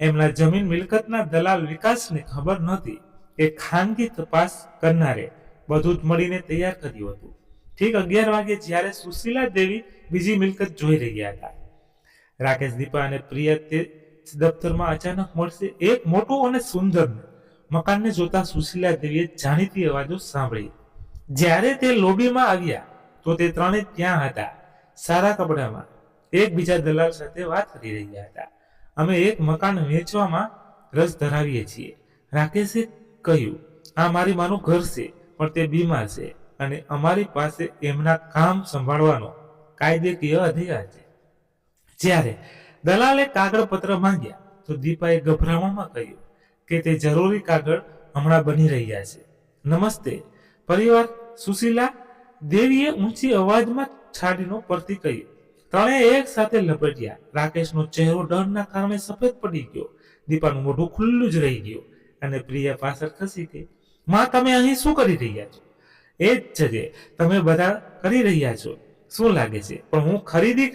Speaker 1: એમના જમીન મિલકતના દલાલ વિકાસને ખબર નહોતી કે ખાનગી તપાસ કરનારે બધું જ મળીને તૈયાર કર્યું હતું. ઠીક 11 વાગે જ્યારે સુશીલા દેવી બીજી મિલકત જોઈ રહ્યા હતા, રાકેશ, દીપા અને પ્રિયા તે દફતરમાં અચાનક મળશે એક મોટું અને સુંદર મકાનને જોતા સુશીલા દેવીએ જાણીતી અવાજો સાંભળી. જ્યારે તે લોબીમાં આવ્યા તો તે ત્રણે ત્યાં હતા, સારા કપડામાં, એકબીજા દલાલ સાથે વાત કરી રહ્યા હતા. અમે એક મકાન વેચવામાં રસ ધરાવીએ છીએ, રાકેશે કહ્યું. આ મારી માનું ઘર છે, પણ તે બીમાર છે અને અમારી પાસે એમના કામ સંભાળવાનો કાયદેકીય અધિકાર છે. જ્યારે દલાલે કાગળ પત્ર માંગ્યા તો દીપાએ ગભરામણમાં કહ્યું કે તે જરૂરી કાગળ હમણાં બની રહ્યા છે. નમસ્તે પરિવાર, સુશીલા દેવીએ ઊંચી અવાજમાં છાડીનો પરથી કહ્યું. ત્રણેય એક સાથે લપટ્યા. રાકેશનો ચહેરો ડરના કારણે સફેદ પડી ગયો, દીપાનું મોઢું ખુલ્લું જ રહી ગયું અને પ્રિયા પાછળ ખસી ગઈ. માં, તમે અહીં શું કરી રહ્યા છો? એ જ છે તમે બધા કરી રહ્યા છો, શું લાગે છે? પણ હું ખરીદી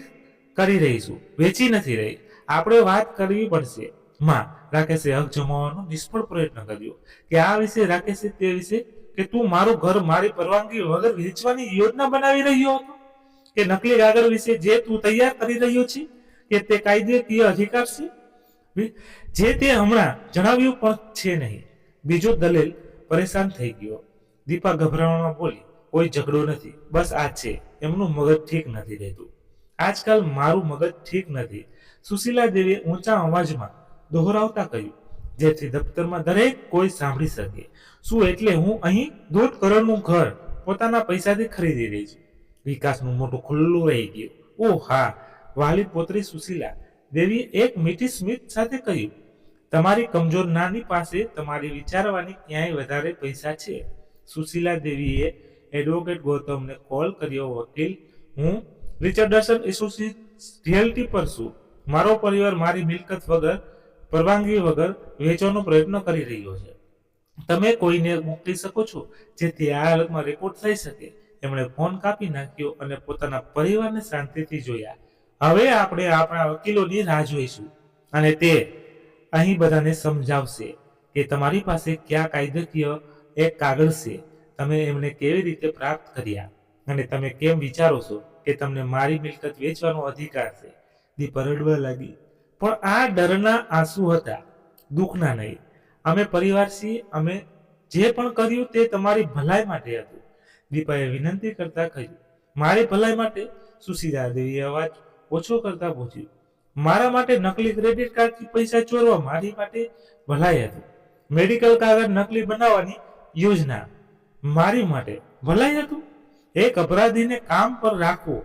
Speaker 1: કરી રહી છું, વેચી નથી રહી. આપણે વાત કરવી પડશે માં, રાકેશે હક જમાવવાનો નિષ્ફળ પ્રયત્ન કર્યો. કે આ વિશે? રાકેશે તે વિશે કે તું મારું ઘર મારી પરવાનગી વગર વેચવાની યોજના બનાવી રહ્યો હતો, કે નકલી કાગળ વિશે જે તું તૈયાર કરી રહ્યો છે, કે તે કાયદેકીય અધિકાર છે જે તે હમણાં જણાવ્યું પણ છે નહીં. બીજો દલીલ પરેશાન થઈ ગયો. દીપા ગભરામણમાં બોલી, કોઈ ઝઘડો નથી, બસ આ છે, એમનું મગજ ઠીક નથી રહેતું. આજકાલ મારું મગજ ઠીક નથી, સુશીલા દેવીએ ઊંચા અવાજમાં દોહરાવતા કહ્યું, જેથી દફતરમાં દરેક કોઈ સાંભળી શકે. શું એટલે હું અહીં 1.5 કરોડનું ઘર પોતાના પૈસાથી ખરીદી રહી છું? વિકાસનું મોટું ખુલ્લું રહી ગયું. ઓહ હા, વાલી પોતરી સુશીલા દેવીએ એક મીઠી સ્મિત સાથે કહ્યું, તમારી કમજોર નાની પાસે તમારી વિચારવાની ક્યાંય વધારે પૈસા છે. સુશીલા દેવીએ એડવોકેટ ગૌતમને કોલ કર્યો. વકીલ, હું રિચર્ડસન એસોસિએટ્સ રિયલ્ટી પર છું. મારો પરિવાર મારી મિલકત વગર, પરવાનગી વગર વેચવાનો પ્રયત્ન કરી રહ્યો છે. તમે કોઈને મોકલી શકો છો જેથી આ હાલતમાં રેકોર્ડ થઈ શકે? એમણે ફોન કાપી નાખ્યો અને પોતાના પરિવારને શાંતિથી જોયા. હવે આપણે આપણા વકીલોની રાહ જોઈશું અને તે અહીં બધાને સમજાવશે કે તમારી પાસે કયા કાયદેકીય એક કાગળ છે, તમે એમને કેવી રીતે પ્રાપ્ત કર્યા અને તમે કેમ વિચારો છો કે તમને મારી મિલકત વેચવાનો અધિકાર છે. દીપા રડવા લાગી. પણ આ ડરના આંસુ હતા, દુઃખના નહીં. અમે પરિવાર છીએ, અમે જે પણ કર્યું તે તમારી ભલાઈ માટે હતું. દીપાએ વિનંતી કરતા કહ્યું, મારી ભલાઈ માટે? સુશીલા દેવીએ અવાજ ઓછો કરતા પૂછ્યું. મારા માટે નકલી ક્રેડિટ કાર્ડથી પૈસા ચોરવા મારી માટે ભલાઈ હતું. મેડિકલ કાગળ નકલી બનાવવાની યોજના મારી માટે ભલાઈ હતું. એક અપરાધીને કામ પર રાખવો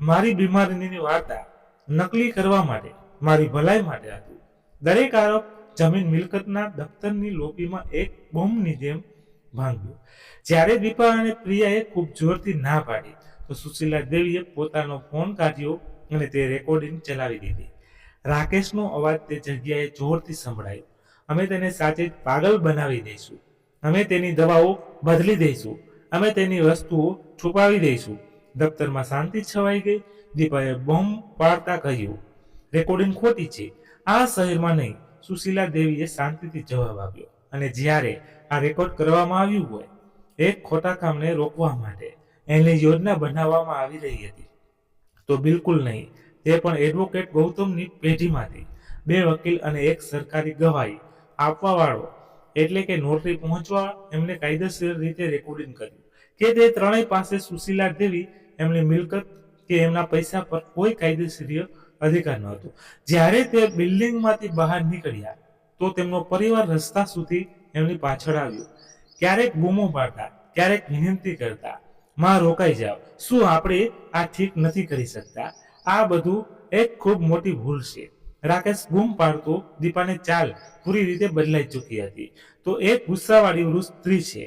Speaker 1: મારી બીમારીની વાર્તા નકલી કરવા માટે મારી ભલાઈ માટે હતું. દરેક આરોપ જમીન મિલકતના દફતરની લોબીમાં એક બોમ્બની જેમ ભાંગ્યો. જ્યારે દીપા અને પ્રિયાએ ખૂબ જોરથી ના પાડી તો સુશીલા દેવીએ પોતાનો ફોન કાઢ્યો અને તે રેકોર્ડિંગ ચલાવી દીધી. રાકેશનો અવાજ તે જગ્યાએ જોરથી સંભળાયો. અમે તેને સાચે જ પાગલ બનાવી દઈશું, અમે તેની દવાઓ બદલી દઈશું, અમે તેની વસ્તુઓ છુપાવી દઈશું. દફતરમાં શાંતિ છવાઈ ગઈ. દીપાએ બોમ્બ પાડતા કહ્યું, રેકોર્ડિંગ ખોટી છે, આ શહેરમાં નહીં. સુશીલા દેવીએ શાંતિથી જવાબ આપ્યો. અને જ્યારે આ રેકોર્ડ કરવામાં આવ્યું હોય એક ખોટા કામને રોકવા માટે એની યોજના બનાવવામાં આવી રહી હતી તો બિલકુલ નહીં. તે પણ એડવોકેટ ગૌતમની પેઢીમાંથી 2 વકીલ અને એક સરકારી ગવાહી આપવા વાળો, એટલે કે નોટરી પહોંચવા એમને કાયદેસર રીતે રેકોર્ડિંગ કર્યું કે તે ત્રણેય પાસે સુશીલા દેવી, એમની મિલકત કે એમના પૈસા પર કોઈ કાયદેસર અધિકાર ન હતો. જ્યારે તે બિલ્ડિંગમાંથી બહાર નીકળ્યા તો તેમનો પરિવાર રસ્તા સુધી એમની પાછળ આવ્યો. ક્યારેક બૂમો પાડતા, ક્યારેક વિનંતી કરતા, માં રોકાઈ જાઓ, શું આપણે આ ઠીક નથી કરી શકતા? આ બધું એક ખૂબ મોટી ભૂલ છે. રાકેશ બૂમ પાડતો. દીપાને ચાલ પૂરી રીતે બદલાઈ ચૂકી હતી. તો એક ગુસ્સાવાળી વૃદ્ધ સ્ત્રી છે,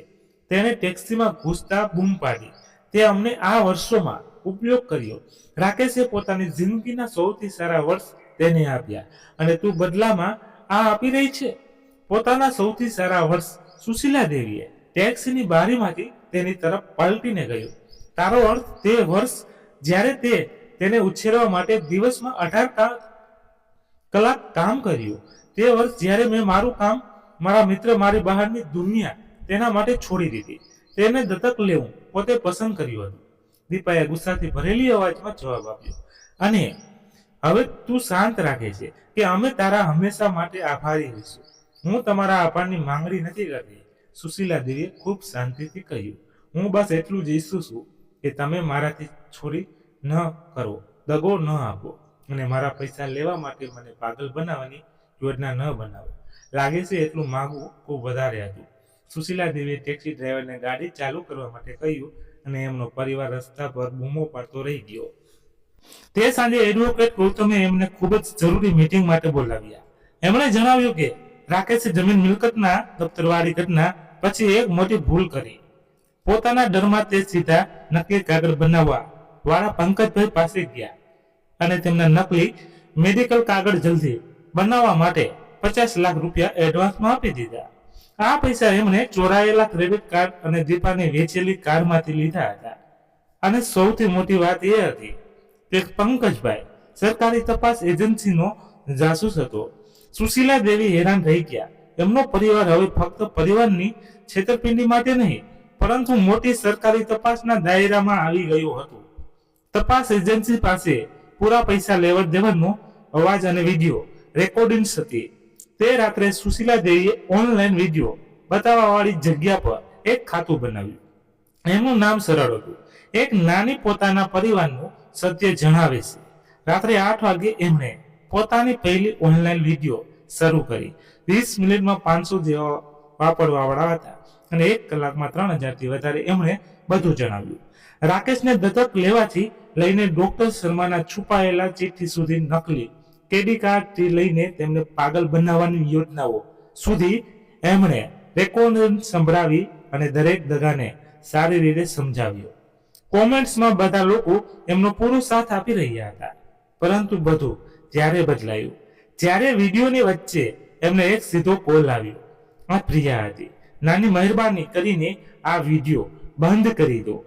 Speaker 1: તેણે ટેક્સીમાં ઘૂસતા બૂમ પાડી, તે અમને આ વર્ષોમાં ઉપયોગ કર્યો. રાકેશે પોતાની જિંદગીના સૌથી સારા વર્ષ તેને આપ્યા અને તું બદલામાં આ આપી રહી છે? પોતાના સૌથી સારા વર્ષ? સુશીલા દેવીએ ટેક્સીની બારીમાંથી તેની તરફ પલટીને કહ્યું, તારો અર્થ તે વર્ષ જ્યારે તે તેને ઉછેરવા માટે દિવસમાં 18 કલાક કામ કર્યું, તે વર્ષ જ્યારે મેં મારું કામ, મારા મિત્ર, મારી બહારની દુનિયા તેના માટે છોડી દીધી, તેને દત્તક લેવું પોતે પસંદ કર્યું હતું. દીપાએ ગુસ્સાથી ભરેલી અવાજમાં જવાબ આપ્યો, અને હવે તું શાંત રાખે છે કે અમે તારા હંમેશા માટે આભારી રહીશું. હું તમારા આભારની માંગણી નથી કરતી. સુશીલા દેવીએ ખૂબ શાંતિથી કહ્યું, હું બસ એટલું જ ઈચ્છું છું કે તમે મારાથી ચોરી ન કરો, દગો ન આપો અને મારા પૈસા લેવા માટે મને પાગલ બનાવવાની યોજના ન બનાવો. લાગે છે એટલું માંગવું ખૂબ વધારે હતું. સુશીલા દેવીએ ટેક્સી ડ્રાઈવરને ગાડી ચાલુ કરવા માટે કહ્યું અને એમનો પરિવાર રસ્તા પર બૂમો પાડતો રહી ગયો. તે સાંજે એડવોકેટ ગૌતમે એમને ખૂબ જ જરૂરી મીટિંગ માટે બોલાવ્યા. એમણે જણાવ્યું કે રાકેશે જમીન મિલકતના દફતરવાળી ઘટના પછી એક મોટી ભૂલ કરી. પોતાના ડરમાં તે સીધા નકલી કાગળ બનાવવા વાળા પંકજભાઈ પાસે ગયા અને તેમના નકલી મેડિકલ કાગળ જલ્દી બનાવવા માટે 50 લાખ રૂપિયા એડવાન્સમાં આપી દીધા. આ પૈસા એમણે ચોરાયેલા ક્રેડિટ કાર્ડ અને દીપાને વેચેલી કારમાંથી લીધા હતા. અને સૌથી મોટી વાત એ હતી કે પંકજભાઈ સરકારી તપાસ એજન્સીનો જાસૂસ હતો. સુશીલા દેવી હેરાન રહી ગયા. એમનો પરિવાર હવે ફક્ત પરિવારની છેતરપિંડી માટે નહીં, પરંતુ મોટી સરકારી તપાસના દાયરામાં આવી ગયો હતો. તપાસ એજન્સી પાસે પૂરા પૈસા લેવડ દેવડનો અવાજ અને વિડીયો રેકોર્ડિંગ્સ હતી. તે રાત્રે સુશીલા દેવીએ ઓનલાઈન વિડીયો બતાવવા વાળી જગ્યા પર એક ખાતું બનાવ્યું. એમનું નામ સરળ હતું, એક નાની પોતાના પરિવારનું સત્ય જણાવે છે. રાત્રે 8 વાગે એમણે પોતાની પહેલી ઓનલાઈન વિડીયો શરૂ કરી. 20 મિનિટમાં 500 જેવા વાપરવા વાળા હતા અને 1 કલાકમાં 3000 થી વધારે એમણે બધું જણાવ્યું. રાકેશને દત્તક લેવાથી લઈને ડોક્ટર શર્માના છુપાયેલા ચિઠ્ઠી સુધી, નકલી કેડી કાર્ડથી લઈને તેમને પાગલ બનાવવાની યોજનાઓ સુધી એમણે રેકોર્ડિંગ સંભળાવી અને દરેક દગાને સારી રીતે સમજાવ્યો. કોમેન્ટ્સમાં બધા લોકો એમનો પૂરો સાથ આપી રહ્યા હતા, પરંતુ બધું ત્યારે બદલાયું જ્યારે વિડીયોની વચ્ચે એમને એક સીધો કોલ આવ્યો. આ પ્રિયા હતી. નાની મહેરબાની કરીને આ વિડીયો બંધ કરી દો.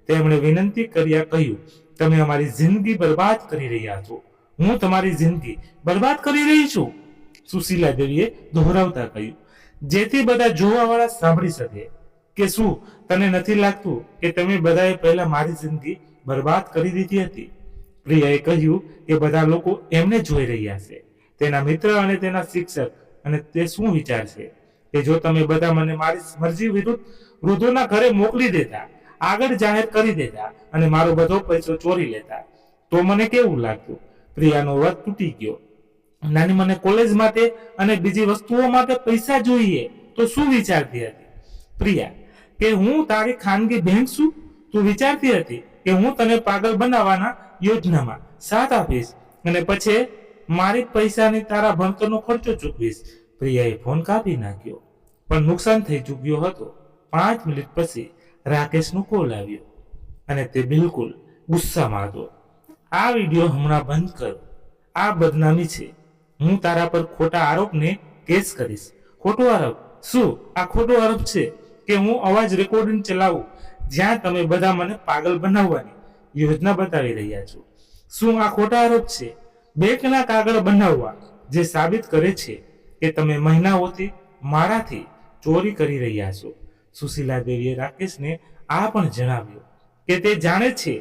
Speaker 1: તેમણે વિનંતી કર્યા કહ્યું, તમે અમારી જિંદગી બરબાદ કરી રહ્યા છો. હું તમારી જિંદગી બરબાદ કરી રહી છું, સુશીલા દેવીએ દોહરાવતા કહ્યું, જેથી બધા જોવાવાળા સાંભળી શકે. કે શું તને નથી લાગતું કે તમે બધાએ પહેલા મારી જિંદગી બરબાદ કરી દીધી હતી? પ્રિયાએ કહ્યું કે બધા લોકો એમને જોઈ રહ્યા છે, તેના મિત્ર અને તેના શિક્ષક, અને તે શું વિચારશે કે જો તમે બધા મને મારી મરજી વિરુદ્ધ વૃદ્ધોના ઘરે મોકલી દેતા, આગળ જાહેર કરી દેતા અને મારો બધો પૈસો ચોરી લેતા, તો મને કેવું લાગતું? પ્રિયાનો વ્રત તૂટી ગયો. નાની, મને કોલેજ માટે અને બીજી વસ્તુઓ માટે પૈસા જોઈએ તો શું વિચારતી હતી? પ્રિયા, કે હું તારી ખાનગી બેંક છું? તું વિચારતી હતી કે હું તને પાગલ બનાવવાના યોજનામાં સાથ આપીશ અને પછી મારી પૈસાની તારા ભણતરનો ખર્ચો ચૂકવીશ? પ્રિયાએ ફોન કાપી નાખ્યો, પણ નુકસાન થઈ ચૂક્યો હતો. 5 મિનિટ પછી રાકેશનો કોલ આવ્યો અને તે બિલકુલ ગુસ્સામાં હતો. આ વિડીયો હમણાં બંધ કરો. આ બદનામી છે. હું તારા પર ખોટા આરોપને કેસ કરીશ. ખોટો આરોપ? શું આ ખોટો આરોપ છે કે હું અવાજ રેકોર્ડિંગ ચલાવું જ્યાં તમે બધા મને પાગલ બનાવવાની યોજના બતાવી રહ્યા છો? શું આ ખોટા આરોપ છે? બેંકના કાગળ બનાવવા જે સાબિત કરે છે કે તમે મહિનાઓથી મારાથી ચોરી કરી રહ્યા છો. સુશીલા દેવીએ રાકેશને આ પણ જણાવ્યું કે તે જાણે છે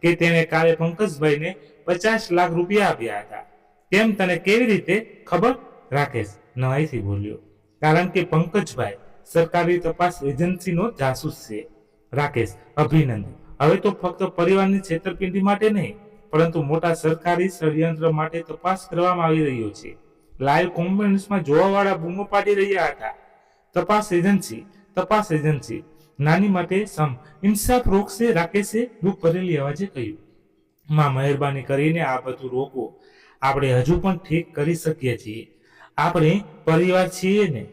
Speaker 1: કે તેણે કાલે પંકજભાઈને 50 લાખ રૂપિયા આપ્યા હતા. કેમ, તને કેવી રીતે ખબર? રાકેશ નવાઈથી બોલ્યો, કારણ કે પંકજભાઈ સરકારી તપાસ એજન્સીનો જાસૂસ છે. રાકેશ, અભિનંદન. હવે તો ફક્ત પરિવારની છેતરપિંડી માટે નહીં, પરંતુ મોટા સરકારી ષડયંત્ર માટે તપાસ કરવામાં આવી રહ્યો છે. લાઈવ કોમેન્ટ્સમાં જોવાવાળા બૂમો પાડી રહ્યા હતા, તપાસ એજન્સી, તપાસ એજન્સી. નાની માટે સમ ઇન્સાફ રોકશે? રાકેશે દુઃખ ભરેલી અવાજે કહ્યું, માં, મહેરબાની કરીને આ બધું રોકો. આપણે હજુ પણ ઠીક કરી શકીએ છીએ. આપણે પરિવાર છીએ ને.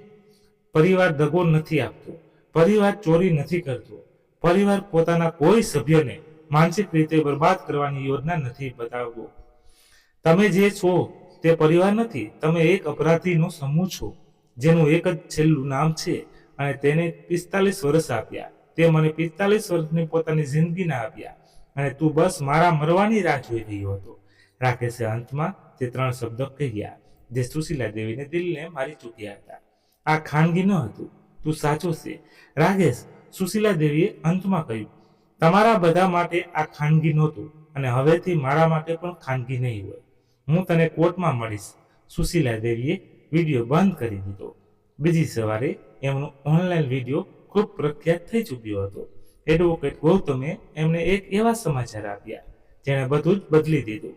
Speaker 1: પરિવાર દગો નથી આપતો, પરિવાર ચોરી નથી કરતો, પરિવાર પોતાના કોઈ સભ્યને માનસિક રીતે બરબાદ કરવાની યોજના નથી બતાવતો. તમે જે છો તે પરિવાર નથી. તમે એક અપરાધીનો સમૂહ છો જેનું એક જ છેલ્લું નામ છે અને તેને 45 વર્ષ આપ્યા. તે મને 45 વર્ષની પોતાની જિંદગી ના આપ્યા અને તું બસ મારા મરવાની રાહ જોઈ રહ્યો હતો. રાકેશે અંતમાં તે 3 શબ્દો કહ્યા જે સુશીલા દેવીને દિલને મારી ચૂક્યા હતા. આ ખાનગી ન હતું. તું સાચો છે રાકેશ. સુશીલા દેવીએ અંતમાં કહ્યું, તમારા બધા માટે આ ખાનગી નહોતું અને હવેથી મારા માટે પણ ખાનગી નહીં હોય. હું તને કોર્ટમાં મળીશ. સુશીલા દેવીએ વિડીયો બંધ કરી દીધો. બીજી સવારે એમનો ઓનલાઈન વિડીયો ખૂબ પ્રખ્યાત થઈ ચૂક્યો હતો. એડવોકેટ ગૌતમે એમને એક એવા સમાચાર આપ્યા જેણે બધું જ બદલી દીધું.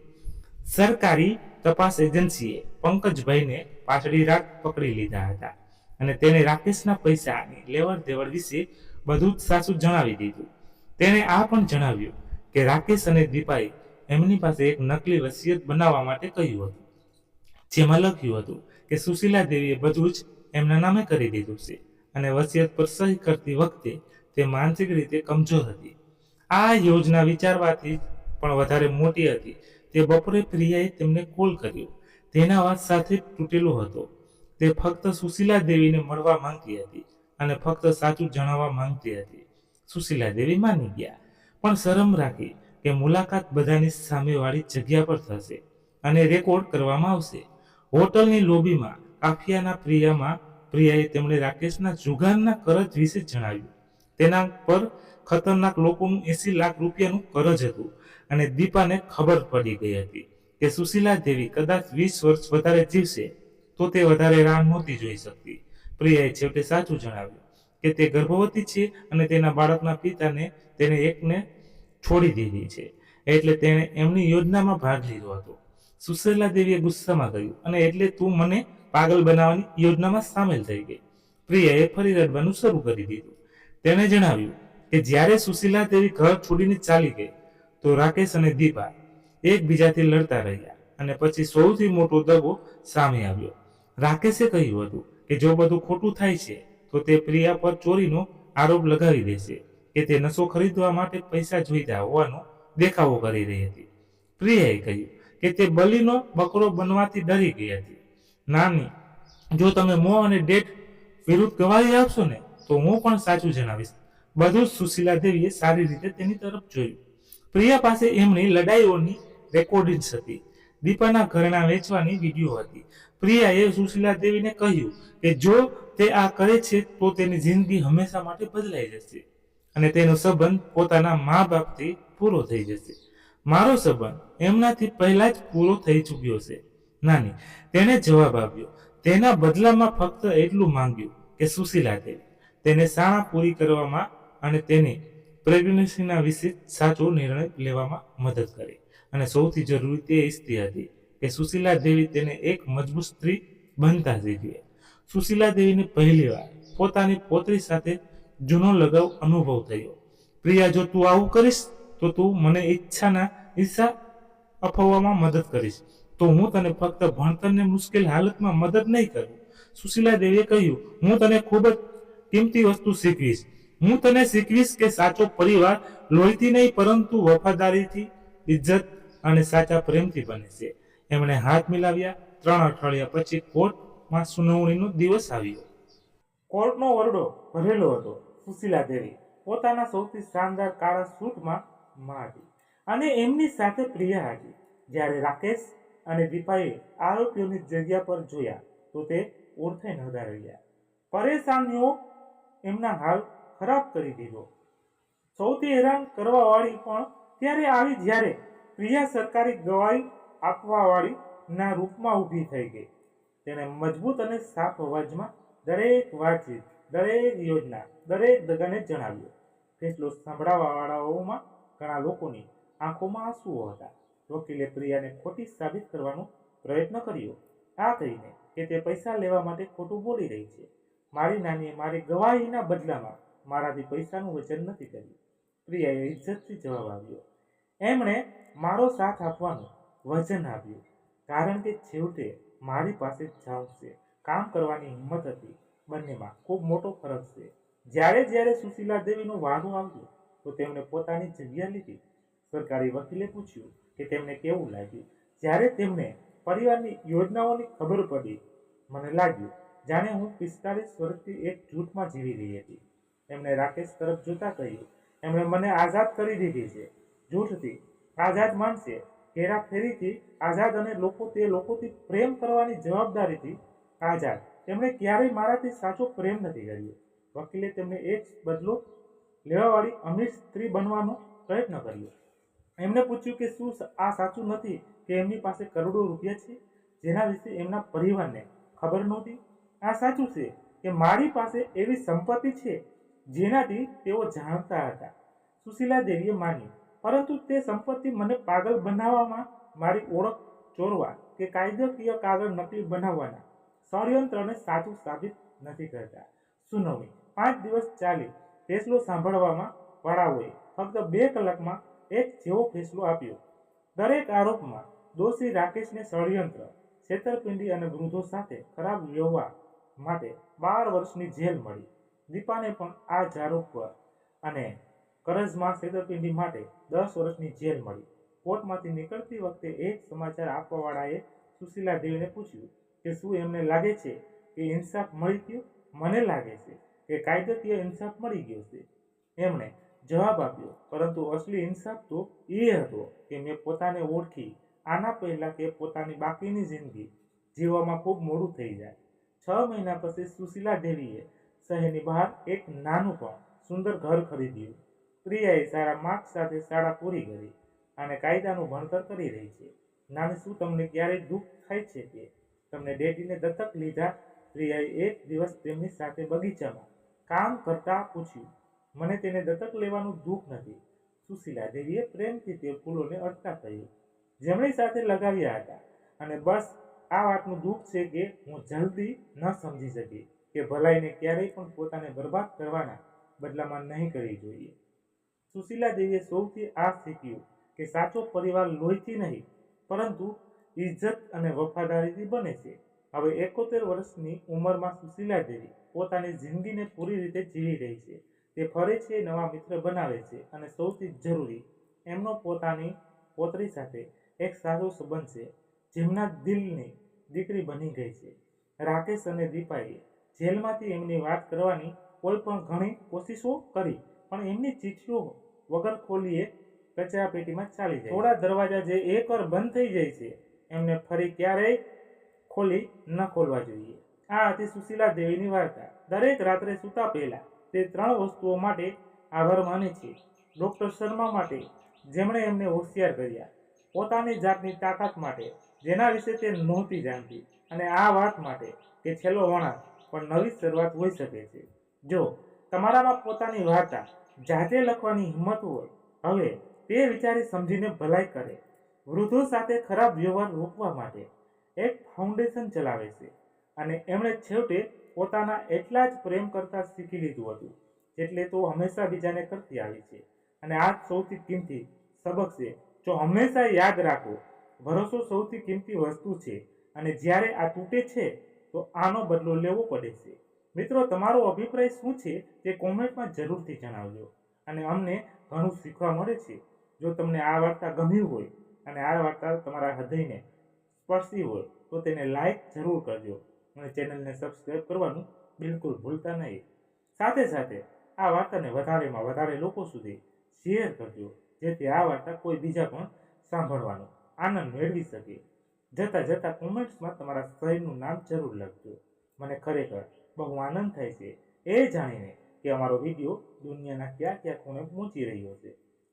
Speaker 1: સરકારી તપાસ એજન્સીએ પંકજભાઈને પાછળી રાત પકડી લીધા હતા અને તેને રાકેશના પૈસાની લેવડ દેવડ વિશે બધું જ સાચું જણાવી દીધું. તેણે આ પણ જણાવ્યું કે રાકેશ અને દીપાએ એમની પાસે એક નકલી વસિયત બનાવવા માટે કહ્યું હતું, જેમાં લખ્યું હતું કે સુશીલા દેવીએ બધું જ એમના નામે કરી દીધું છે અને વસિયત પર સહી કરતી વખતે તે માનસિક રીતે કમજોર હતી. આ યોજના વિચારવાથી પણ વધારે મોટી હતી. તે બપોરે પ્રિયાએ તેમને કોલ કર્યો. તેના અવાજ સાથે તૂટેલો હતો. તે ફક્ત સુશીલા દેવીને મળવા માંગતી હતી અને ફક્ત સાચું જણાવવા માંગતી હતી. સુશીલા દેવી માની ગયા, પણ શરમ રાખી કે મુલાકાત બધાની સામેવાળી જગ્યા પર થશે અને રેકોર્ડ કરવામાં આવશે. હોટલની લોબીમાં કાફિયાના પ્રિયાએ તેમણે રાકેશના જુગારના કરજ વિશે જણાવ્યું. તેના પર ખતરનાક લોકોનું 80 લાખ રૂપિયાનું કરજ હતું અને દીપાને ખબર પડી ગઈ હતી કે સુશીલા દેવી કદાચ 20 વર્ષ વધારે જીવશે તો તે વધારે રાહ નહોતી જોઈ શકતી. પ્રિયાએ છેવટે સાચું જણાવ્યું કે તે ગર્ભવતી છે અને તેના બાળકના પિતાને તેને એકને છોડી દીધી છે, એટલે તેણે એમની યોજનામાં ભાગ લીધો હતો. સુશીલા દેવીએ ગુસ્સામાં કહ્યું, અને એટલે તું મને પાગલ બનાવવાની યોજનામાં સામેલ થઈ ગઈ. પ્રિયાએ ફરી રડવાનું શરૂ કરી દીધું. તેણે જણાવ્યું કે જ્યારે સુશીલા દેવી ઘર છોડીને ચાલી ગઈ તો રાકેશ અને દીપા એકબીજાથી લડતા રહ્યા અને પછી સૌથી મોટો દગો સામે આવ્યો. રાકેશે કહ્યું હતું કે જો બધું ખોટું થાય છે તો તે પ્રિયા પર ચોરીનો આરોપ લગાવી દેશે કે તે નશો ખરીદવા માટે પૈસા જોઈતા હોવાનો દેખાવો કરી રહી હતી. પ્રિયાએ કહ્યું કે તે બલીનો બકરો બનવાથી ડરી ગઈ હતી. નાની, જો તમે મોં અને ડેટ વિરુદ્ધ ગવાહી આપશો ને તો હું પણ સાચું જણાવીશ. બધું જ સુશીલા દેવીએ સારી રીતે તેની તરફ જોયું. પ્રિયા પાસે એમની લડાઈઓની રેકોર્ડિંગ્સ હતી. દીપાના ઘરેણાં વેચવાની વિડીયો હતી. પ્રિયાએ સુશીલા દેવીને કહ્યું કે જો તે આ કરે છે તો તેની જિંદગી હંમેશા માટે બદલાઈ જશે અને તેનો સંબંધ પોતાના મા બાપથી પૂરો થઈ જશે. મારો સંબંધ એમનાથી પહેલા જ પૂરો થઈ ચૂક્યો છે. નાની, તેણે જવાબ આપ્યો. તેના બદલામાં ફક્ત એટલું માંગ્યું કે સુશીલા દેવી તેને શાળા પૂરી કરવામાં અને તેની પ્રેગ્નન્સીના વિશે સાચો નિર્ણય લેવામાં મદદ કરે. અને સૌથી જરૂરી તે ઇચ્છતી હતી કે સુશીલા દેવી તેને એક મજબૂત સ્ત્રી બનતા શીખવે. સુશીલા દેવીને પહેલીવાર પોતાની પોતરી સાથે જૂનો લગાવ અનુભવ થયો. પ્રિયા, જો તું આવું કરીશ તો તું મને ઈચ્છા અપવવામાં મદદ કરીશ, તો હું તને ફક્ત ભણતરને મુશ્કેલ હાલતમાં મદદ નહીં કરું. સુશીલા દેવીએ કહ્યું, હું તને ખૂબ જ કિંમતી વસ્તુ શીખવીશ. હું તને શીખવીશ કે સાચો પરિવાર લોહીથી નહીં પરંતુ વફાદારીથી, ઇજ્જત અને સાચા પ્રેમથી બને છે. એમણે હાથ મિલાવ્યા. 3 અઠવાડિયા પછી કોર્ટમાં સુનાવણીનો દિવસ આવ્યો. કોર્ટનો ઓરડો ભરેલો હતો. સુશીલા દેવી પોતાના સૌથી શાનદાર કાળા સૂટમાં હતી અને એમની સાથે પ્રિયા હતી. જ્યારે રાકેશ અને દીપાએ આરોપીઓની જગ્યા પર જોયા તો તે ઓળખાઈ ન રહ્યા. પરેશાનીઓ એમના હાલ ખરાબ કરી દીધો. સૌથી હેરાન કરવા વાળી પણ ત્યારે આવી જ્યારે પ્રિયા સરકારી ગવાહી આપવા વાળી ના રૂપમાં ઊભી થઈ ગઈ. તેણે મજબૂત અને સાફ અવાજમાં દરેક વાતચીત, દરેક યોજના, દરેક દગાને જણાવ્યો. ફેસલો સાંભળવા વાળાઓમાં ઘણા લોકોની આંખોમાં આંસુઓ હતા. વકીલે પ્રિયાને ખોટી સાબિત કરવાનો પ્રયત્ન કર્યો, આ કહીને કે તે પૈસા લેવા માટે ખોટું બોલી રહી છે. મારી નાનીએ મારી ગવાહીના બદલામાં મારાથી પૈસાનું વચન નથી કર્યું. પ્રિયાએ ઇજ્જતથી જવાબ આપ્યો. એમણે મારો સાથ આપવાનું વચન આપ્યું કારણ કે છેવટે મારી પાસે જ કામ કરવાની હિંમત હતી. બંનેમાં ખૂબ મોટો ફરક છે. જ્યારે સુશીલા દેવીનો વારો આવ્યો તો તેમણે પોતાની જગ્યા લીધી. સરકારી વકીલે પૂછ્યું કે તેમને કેવું લાગ્યું. જ્યારે તેમને પરિવારની યોજનાઓની ખબર પડી, મને લાગ્યું જાણે હું 45 વર્ષથી એક જૂથમાં જીવી રહી હતી. એમણે રાકેશ તરફ જોતા કહ્યું, એમણે મને આઝાદ કરી દીધી છે. જૂથથી આઝાદ માનશે, હેરાફેરીથી આઝાદ અને લોકોથી પ્રેમ કરવાની જવાબદારીથી આઝાદ. તેમણે ક્યારેય મારાથી સાચો પ્રેમ નથી કર્યો. વકીલે તેમને એક બદલો
Speaker 2: લેવાવાળી અમીર સ્ત્રી બનવાનો પ્રયત્ન કર્યો. એમને પૂછ્યું કે શું આ સાચું નથી કે એમની પાસે કરોડો રૂપિયા છે જેના વિશે એમના પરિવારને ખબર નહોતી? આ સાચું છે કે મારી પાસે એવી સંપત્તિ છે જેનાથી તેઓ જાણતા હતા. સુશીલા દેવીએ માન્યું, પરંતુ તે સંપત્તિ મને પાગલ બનાવવામાં, મારી ઓળખ ચોરવા કે કાયદાકીય કાગળ નકલી બનાવવાના ષડયંત્રને સાચું સાબિત નથી કરતા. સુનાવણી 5 દિવસ ચાલી. ફેસલો સાંભળવામાં વાળાઓએ ફક્ત 2 કલાકમાં એક જેવો ફેસલો આપ્યો. દરેક આરોપમાં દોષી રાકેશને ષડયંત્ર, છેતરપિંડી અને વૃદ્ધો સાથે ખરાબ વ્યવહાર માટે 12 વર્ષની જેલ મળી. દીપાને પણ આ જ આરોપ પર અને કરજમાં છેતરપિંડી માટે 10 વર્ષની જેલ મળી. કોર્ટમાંથી નીકળતી વખતે એક સમાચાર આપવાવાળાએ સુશીલા દેવીને પૂછ્યું કે શું એમને લાગે છે કે ઇન્સાફ મળી ગયો? મને લાગે છે કે કાયદાકીય ઇન્સાફ મળી ગયો છે, એમણે જવાબ આપ્યો, પરંતુ અસલી ઇન્સાફ તો એ હતો કે મેં પોતાને ઓળખી આના પહેલા કે પોતાની બાકીની જિંદગી જીવવામાં ખૂબ મોડું થઈ જાય. 6 મહિના પછી સુશીલા દેવીએ શહેરની બહાર એક નાનું પણ સુંદર ઘર ખરીદ્યું. પ્રિયાએ સારા માર્ક્સ સાથે શાળા પૂરી કરી અને કાયદાનું ભણતર કરી રહી છે. નાની, શું તમને ક્યારેય દુઃખ થાય છે કે તમને ડેડીને દત્તક લીધા? પ્રિયાએ એક દિવસ તેમની સાથે બગીચામાં કામ કરતા પૂછ્યું. મને તેને દત્તક લેવાનું દુઃખ નથી, સુશીલા દેવીએ પ્રેમથી તે ફૂલોને અડતા કહ્યું, જેમની સાથે લગાવ્યા હતા. અને બસ આ વાતનું દુઃખ છે કે હું જલ્દી ન સમજી શકી કે ભલાઈને ક્યારેય પણ પોતાને બરબાદ કરવાના બદલામાં નહીં કરવી જોઈએ. સુશીલા દેવીએ સૌથી આ શીખ્યું કે સાચો પરિવાર લોહીથી નહીં પરંતુ ઇજ્જત અને વફાદારીથી બને છે. હવે 71 વર્ષની ઉંમરમાં સુશીલા દેવી પોતાની જિંદગીને પૂરી રીતે જીવી રહી છે. તે ફરે છે, નવા મિત્ર બનાવે છે અને સૌથી જરૂરી, એમનો પોતાની પોતરી સાથે એક સારો સંબંધ છે, જેમના દિલની દીકરી બની ગઈ છે. રાકેશ અને દીપાએ જેલમાંથી એમની વાત કરવાની કોઈ પણ ઘણી કોશિશો કરી, પણ એમની ચિઠ્ઠીઓ વગર ખોલીએ કચરા પેટીમાં ચાલી જાય. થોડા દરવાજા જે એકવાર બંધ થઈ જાય છે એમને ફરી ક્યારેય ખોલી ન ખોલવા જોઈએ. આ હતી સુશીલા દેવીની વાર્તા. દરેક રાત્રે સૂતા પહેલા તે 3 વસ્તુઓ માટે આભાર માને છે. ડોક્ટર શર્મા માટે, જેમણે એમને હોશિયાર કર્યા, પોતાની જાતની તાકાત માટે, જેના વિશે તે નહોતી જાણતી, અને આ વાત માટે કે છેલ્લો વળાંક પણ નવી શરૂઆત હોઈ શકે છે. જો તમારામાં પોતાની વાર્તા જાતે લખવાની હિંમત હોય, હવે તે વિચારી સમજીને ભલાઈ કરે. વૃદ્ધો સાથે ખરાબ વ્યવહાર રોકવા માટે એક ફાઉન્ડેશન ચલાવે છે અને એમણે છેવટે પોતાના એટલા જ પ્રેમ કરતા શીખી લીધું હતું જેટલે તો હંમેશા બીજાને કરતી આવી છે. અને આ સૌથી કિંમતી સબક છે. જો હંમેશા યાદ રાખો, ભરોસો સૌથી કિંમતી વસ્તુ છે અને જ્યારે આ તૂટે છે તો આનો બદલો લેવો પડે છે. મિત્રો, તમારો અભિપ્રાય શું છે તે કોમેન્ટમાં જરૂરથી જણાવજો અને અમને ઘણું શીખવા મળે છે. જો તમને આ વાર્તા ગમી હોય અને આ વાર્તા તમારા હૃદયને સ્પર્શી હોય તો તેને લાઈક જરૂર કરજો અને ચેનલને સબસ્ક્રાઈબ કરવાનું બિલકુલ ભૂલતા નહીં. સાથે સાથે આ વાર્તાને વધારેમાં વધારે લોકો સુધી શેર કરજો, જેથી આ વાર્તા કોઈ બીજા પણ સાંભળવાનો આનંદ મેળવી શકે. જતાં જતાં કોમેન્ટ્સમાં તમારા શહેરનું નામ જરૂર લખજો. મને ખરેખર બહુ આનંદ થાય છે એ જાણીને કે અમારો વિડીયો દુનિયાના ક્યાં ક્યાં ખૂણે પહોંચી રહ્યો છે.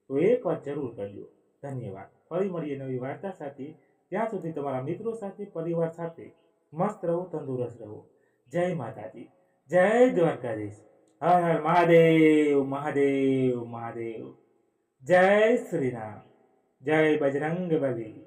Speaker 2: તો એકવાર જરૂર કરજો. ધન્યવાદ. ફરી મળીએ નવી વાર્તા સાથે. ત્યાં સુધી તમારા મિત્રો સાથે, પરિવાર સાથે મસ્ત રહો, તંદુરસ્ત રહો. જય માતાજી, જય દ્વારકાધીશ. હર હર મહાદેવ, મહાદેવ, મહાદેવ. જય શ્રી રામ, જય બજરંગ બલી.